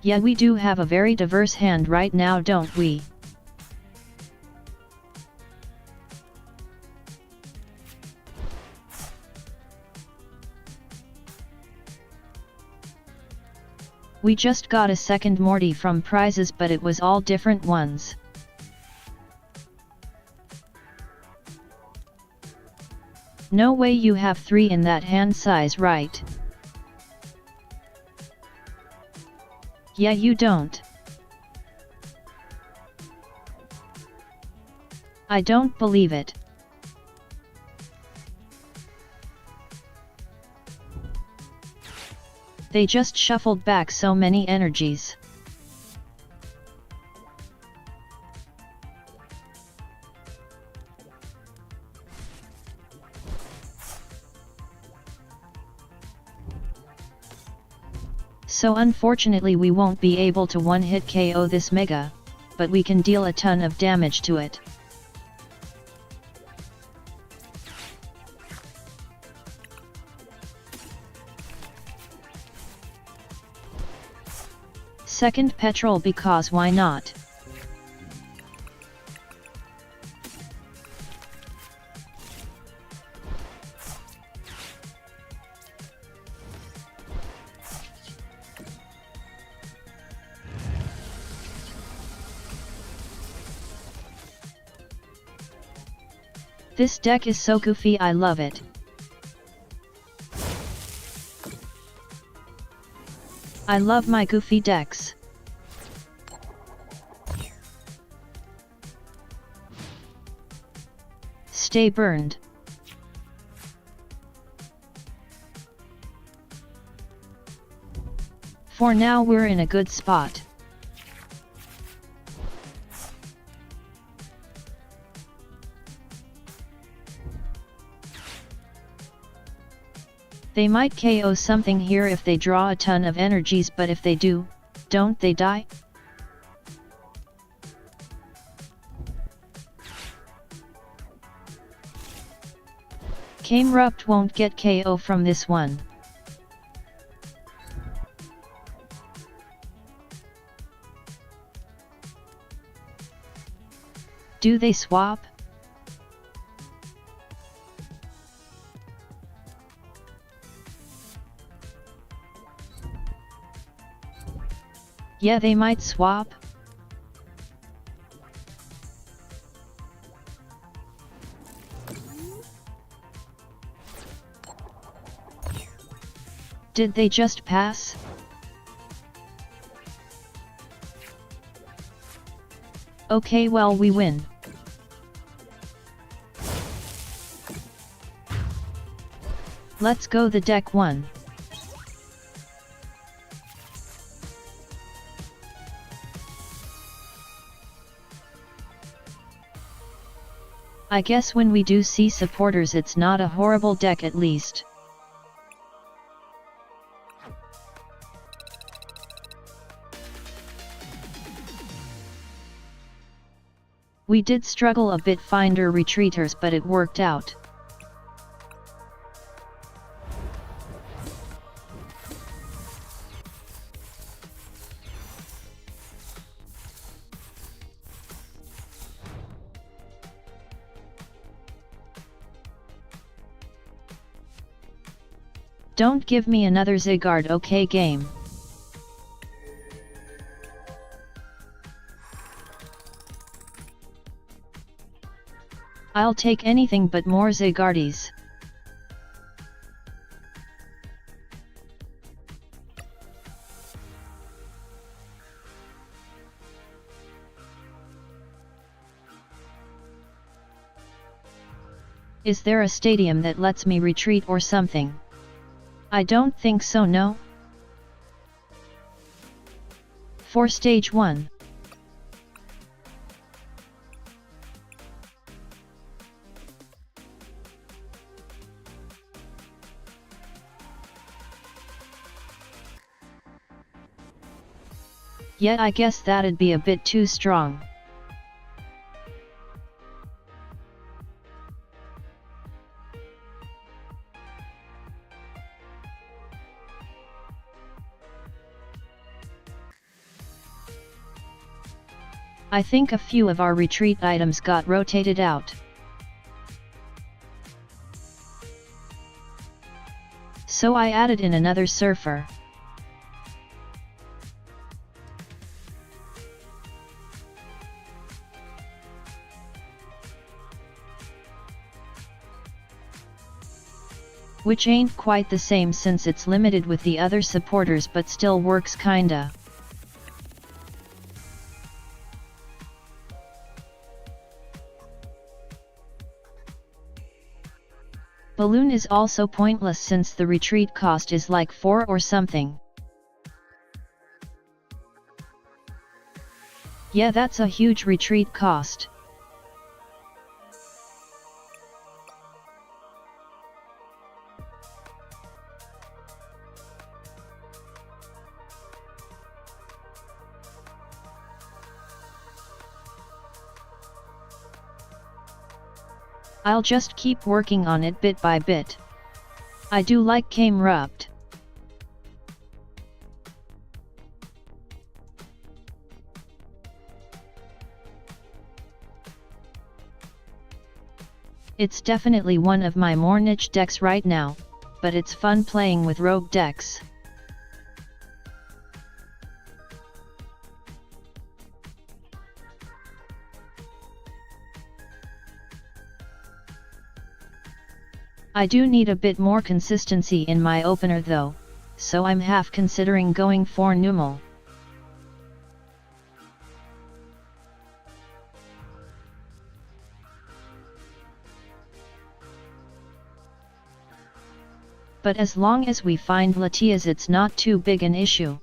Yeah, we do have a very diverse hand right now, don't we? We just got a second Morty from prizes, but it was all different ones. No way you have 3 in that hand size, right? Yeah, you don't. I don't believe it. They just shuffled back so many energies. So unfortunately we won't be able to one-hit KO this Mega, but we can deal a ton of damage to it. Second petrol, because why not? This deck is so goofy, I love it. I love my goofy decks. Stay burned. For now we're in a good spot. They might KO something here if they draw a ton of energies, but if they do, don't they die? Kamerupt won't get KO from this one. Do they swap? Yeah, they might swap. Did they just pass? Okay, well, we win. Let's go the deck 1. I guess when we do see supporters it's not a horrible deck at least. We did struggle a bit finder retreaters, but it worked out. Don't give me another Zygarde, okay game. I'll take anything but more Zygardes. Is there a stadium that lets me retreat or something? I don't think so, no? For stage 1. Yet I guess that'd be a bit too strong. I think a few of our retreat items got rotated out. So I added in another surfer. Which ain't quite the same since it's limited with the other supporters, but still works kinda. Balloon is also pointless since the retreat cost is like 4 or something. Yeah, that's a huge retreat cost. I'll just keep working on it bit by bit. I do like Came Rupt. It's definitely one of my more niche decks right now, but it's fun playing with rogue decks. I do need a bit more consistency in my opener though, so I'm half considering going for Numal. But as long as we find Latias, it's not too big an issue.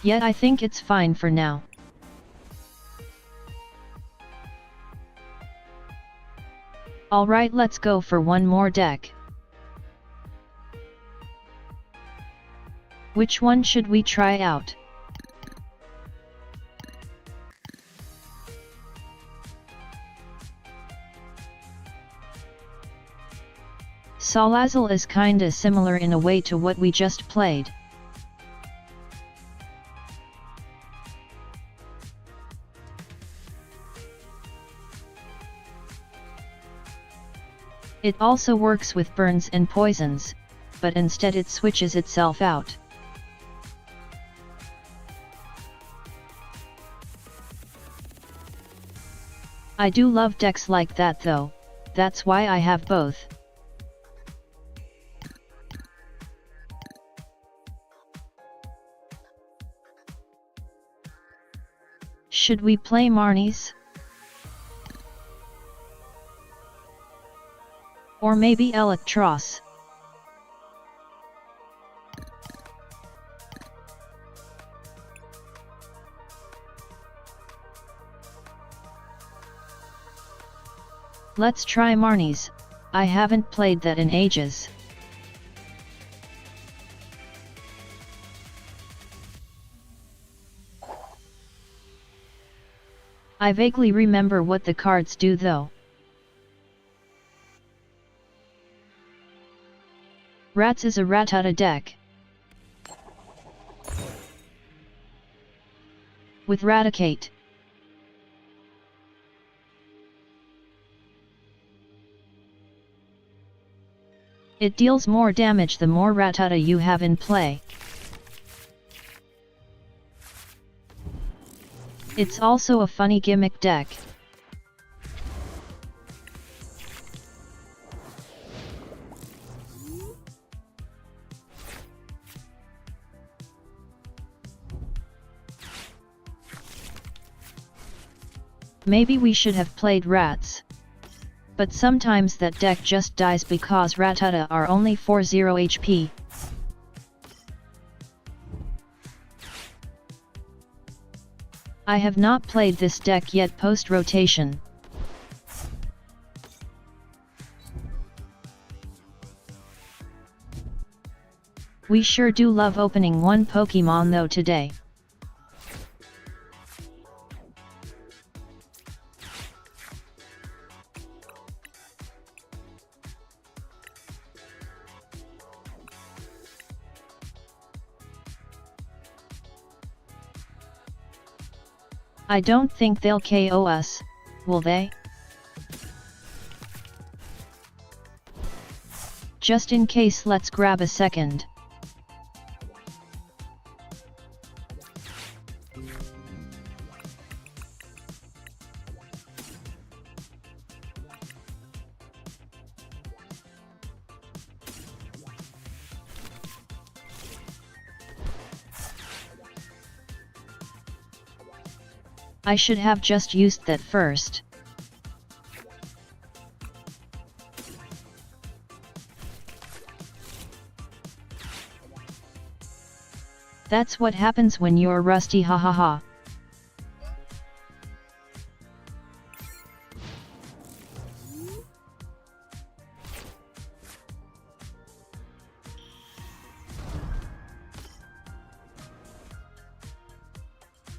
Yet I think it's fine for now. Alright, let's go for one more deck. Which one should we try out? Salazzle is kinda similar in a way to what we just played. It also works with burns and poisons, but instead it switches itself out. I do love decks like that though, that's why I have both. Should we play Marnies? Or maybe Electros? Let's try Marnies, I haven't played that in ages. I vaguely remember what the cards do though. Rats is a Rattata deck. With Raticate. It deals more damage the more Rattata you have in play. It's also a funny gimmick deck. Maybe we should have played Rats. But sometimes that deck just dies because Rattata are only 40 HP. I have not played this deck yet post-rotation. We sure do love opening one Pokemon though today. I don't think they'll KO us, will they? Just in case, let's grab a second. I should have just used that first. That's what happens when you're rusty, ha.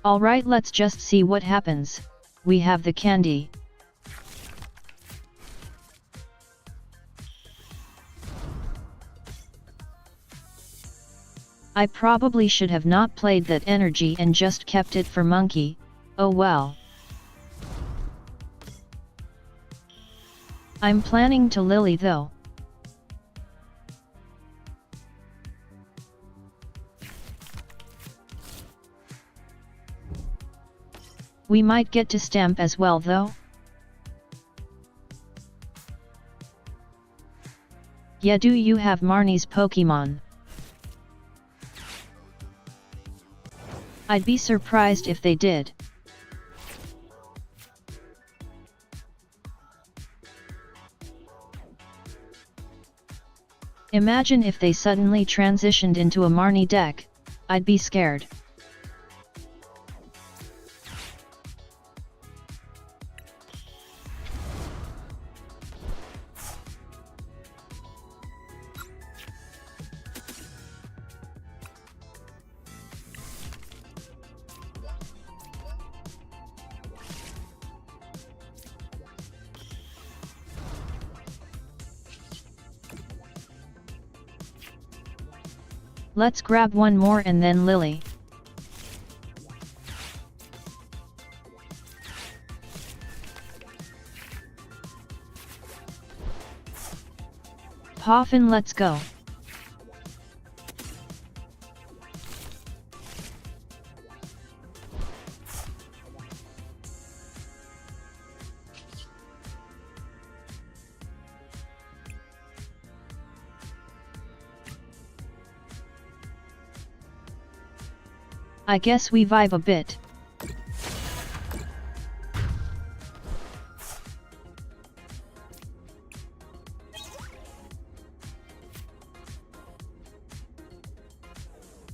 Alright, let's just see what happens. We have the candy. I probably should have not played that energy and just kept it for Monkey, oh well. I'm planning to Lily though. We might get to Stamp as well though. Yeah, do you have Marnie's Pokemon? I'd be surprised if they did. Imagine if they suddenly transitioned into a Marnie deck, I'd be scared. Let's grab one more and then Lily. Poffin, let's go. I guess we vibe a bit.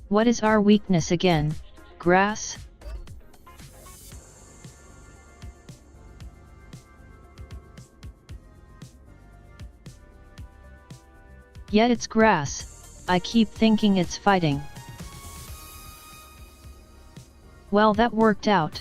What is our weakness again? Grass? Yeah, it's grass. I keep thinking it's fighting. Well, that worked out.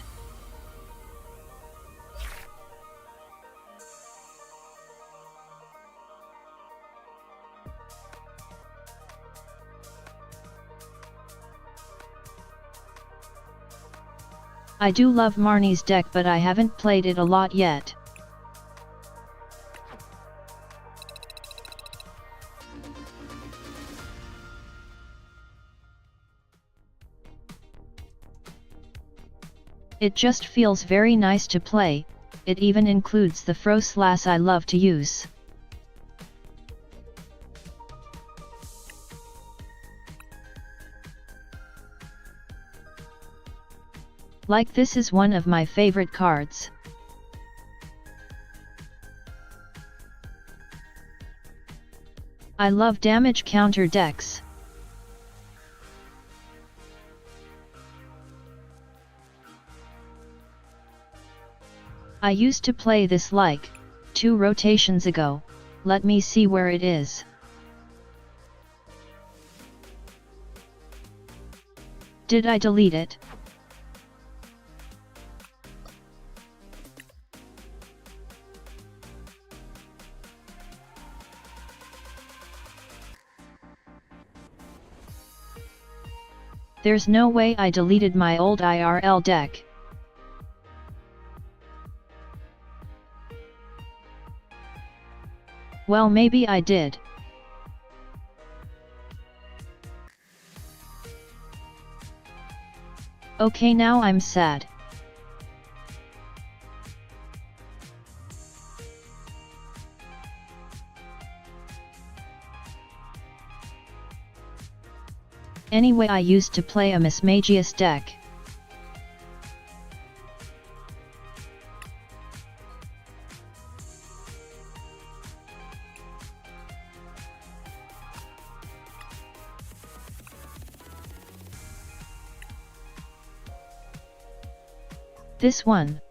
I do love Marnie's deck, but I haven't played it a lot yet. It just feels very nice to play. It even includes the Froslass I love to use. Like, this is one of my favorite cards. I love damage counter decks. I used to play this like 2 rotations ago. Let me see where it is. Did I delete it? There's no way I deleted my old IRL deck. Well, maybe I did. Okay, now I'm sad. Anyway, I used to play a Mismagius deck. This one.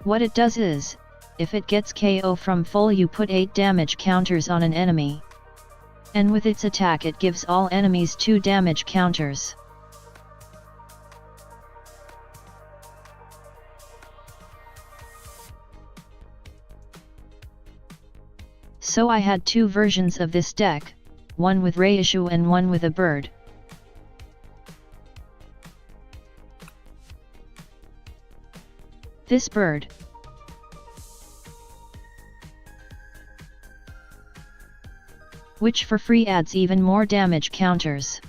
What it does is, if it gets KO from full, you put 8 damage counters on an enemy. And with its attack it gives all enemies 2 damage counters. So I had 2 versions of this deck, one with reissue and one with a bird. This bird. Which for free adds even more damage counters.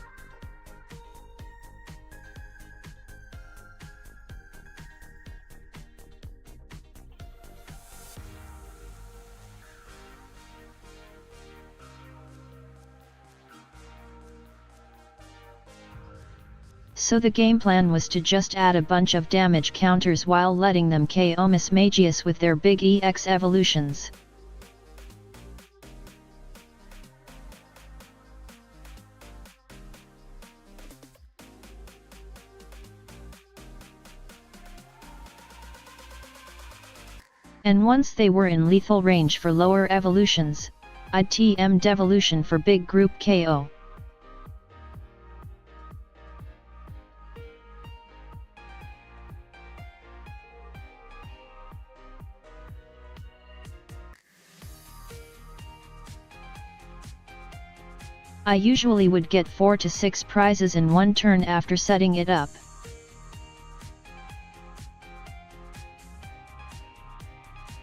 So the game plan was to just add a bunch of damage counters while letting them KO Mismagius with their big EX evolutions. And once they were in lethal range for lower evolutions, I'd TM devolution for big group KO. I usually would get 4 to 6 prizes in one turn after setting it up.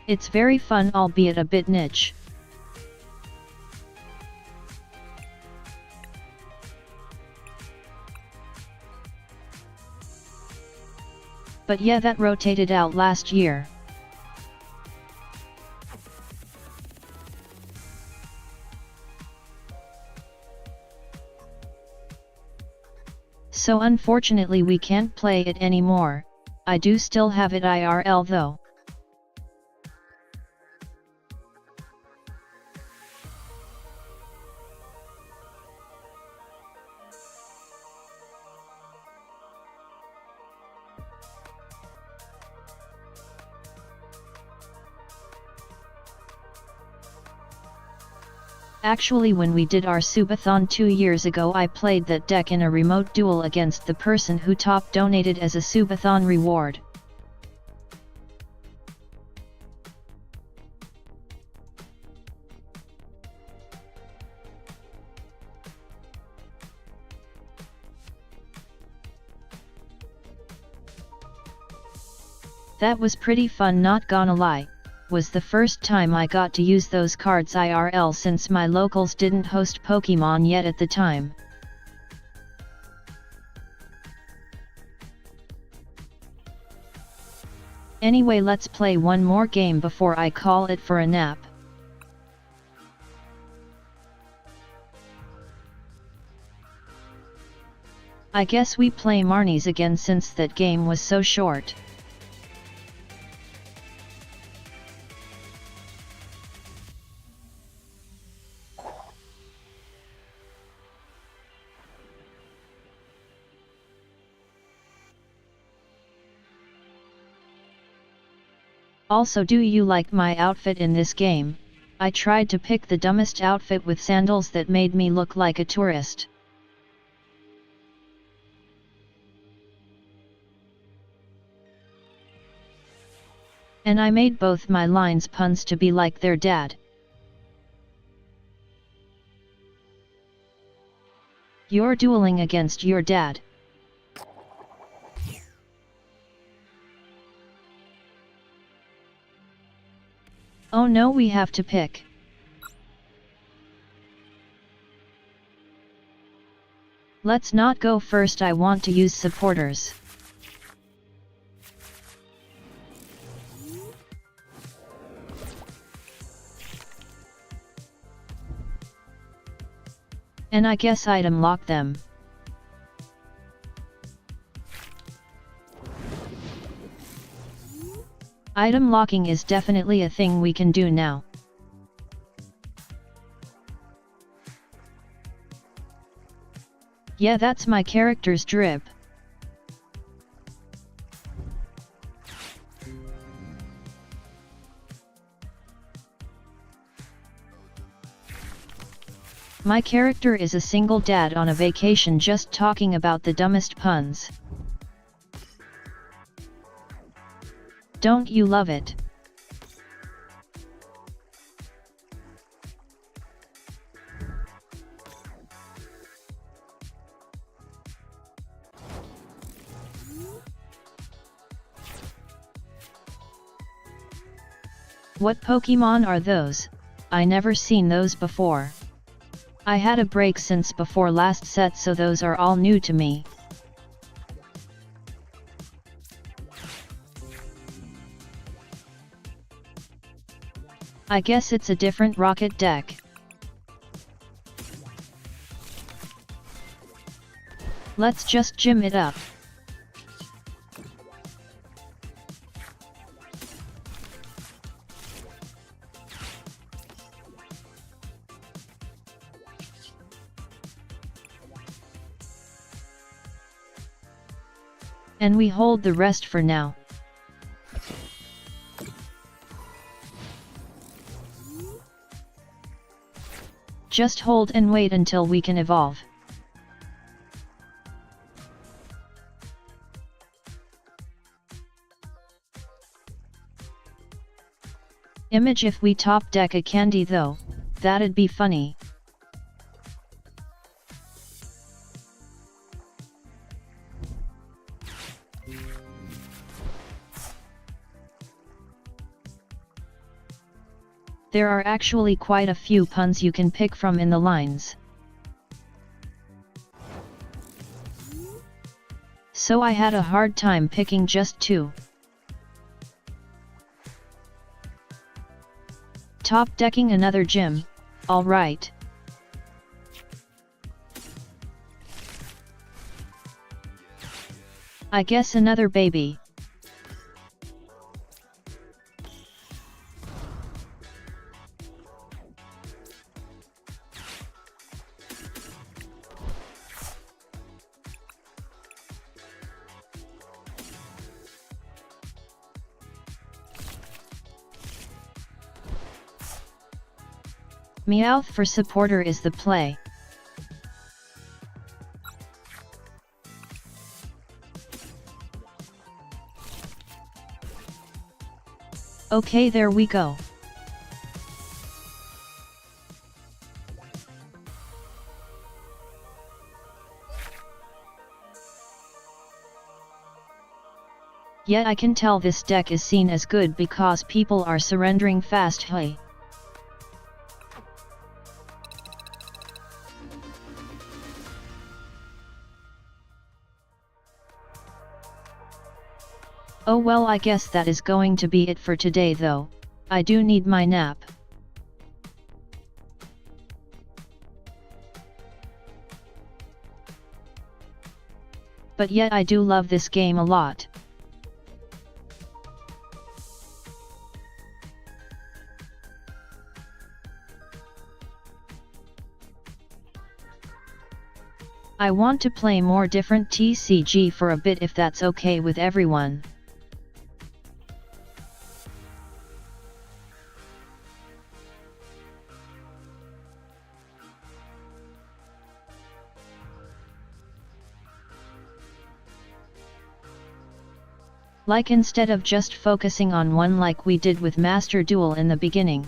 It's very fun, albeit a bit niche. But yeah, that rotated out last year. So unfortunately we can't play it anymore. I do still have it IRL though. Actually, when we did our subathon 2 years ago, I played that deck in a remote duel against the person who top donated as a subathon reward. That was pretty fun, not gonna lie. Was the first time I got to use those cards IRL since my locals didn't host Pokemon yet at the time. Anyway, let's play one more game before I call it for a nap. I guess we play Marnie's again since that game was so short. Also, do you like my outfit in this game? I tried to pick the dumbest outfit with sandals that made me look like a tourist. And I made both my lines puns to be like their dad. You're dueling against your dad. Oh no, we have to pick. Let's not go first, I want to use supporters. And I guess item lock them. Item locking is definitely a thing we can do now. Yeah, that's my character's drip. My character is a single dad on a vacation just talking about the dumbest puns. Don't you love it? What Pokemon are those? I never seen those before. I had a break since before last set, so those are all new to me. I guess it's a different rocket deck. Let's just gym it up. And we hold the rest for now. Just hold and wait until we can evolve. Image if we top deck a candy though, that'd be funny. There are actually quite a few puns you can pick from in the lines. So I had a hard time picking just two. Top decking another gym, alright. I guess another baby. Meowth for supporter is the play. Okay, there we go. Yet I can tell this deck is seen as good because people are surrendering fast. Hey. Oh well, I guess that is going to be it for today though. I do need my nap. But yet I do love this game a lot. I want to play more different TCG for a bit if that's okay with everyone. Like instead of just focusing on one like we did with Master Duel in the beginning.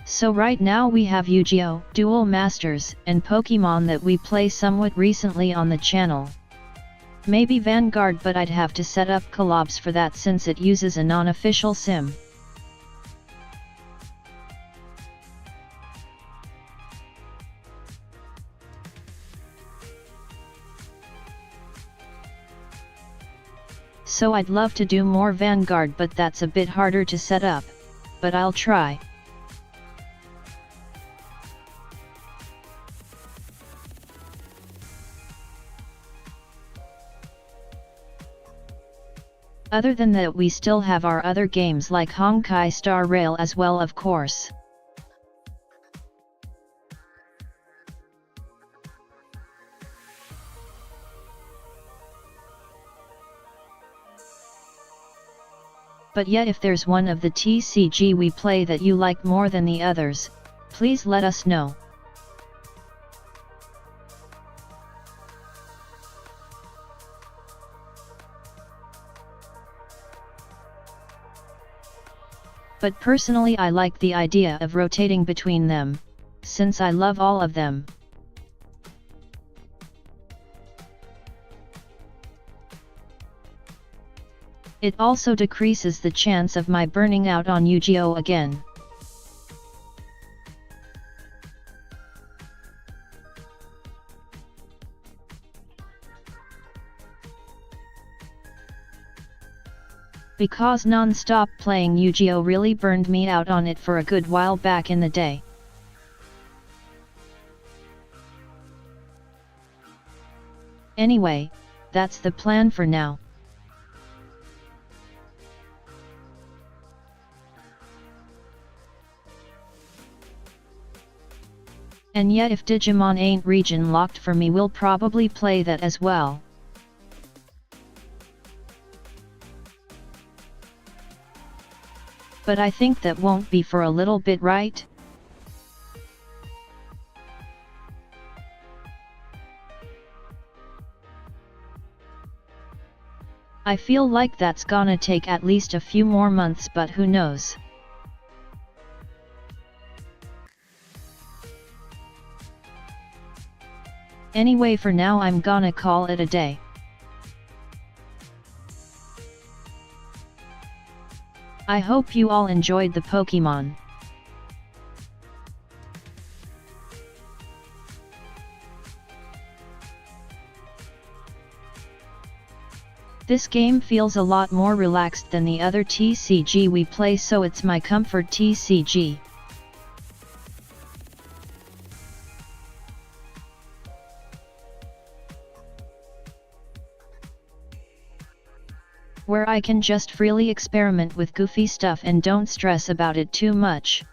So right now we have Yu-Gi-Oh! Duel Masters, and Pokemon that we play somewhat recently on the channel. Maybe Vanguard, but I'd have to set up collabs for that since it uses a non-official sim. So I'd love to do more Vanguard, but that's a bit harder to set up, but I'll try. Other than that, we still have our other games like Honkai Star Rail as well, of course. But yet if there's one of the TCG we play that you like more than the others, please let us know. But personally I like the idea of rotating between them, since I love all of them. It also decreases the chance of my burning out on Yu-Gi-Oh! Again. Because non-stop playing Yu-Gi-Oh! Really burned me out on it for a good while back in the day. Anyway, that's the plan for now. And yet if Digimon ain't region locked for me, we'll probably play that as well. But I think that won't be for a little bit, right? I feel like that's gonna take at least a few more months, but who knows? Anyway, for now I'm gonna call it a day. I hope you all enjoyed the Pokemon. This game feels a lot more relaxed than the other TCG we play, so it's my comfort TCG. Where I can just freely experiment with goofy stuff and don't stress about it too much.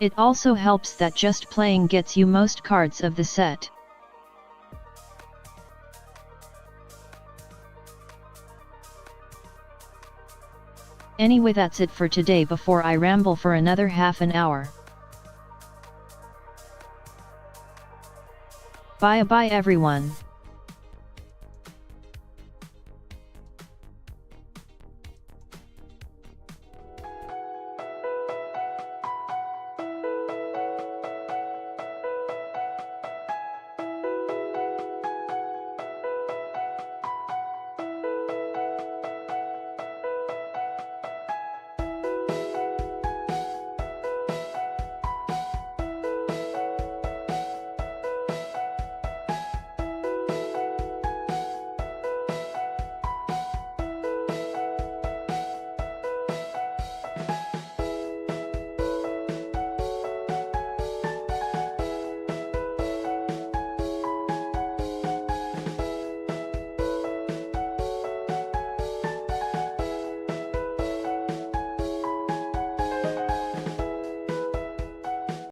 It also helps that just playing gets you most cards of the set. Anyway, that's it for today before I ramble for another half an hour. Bye everyone.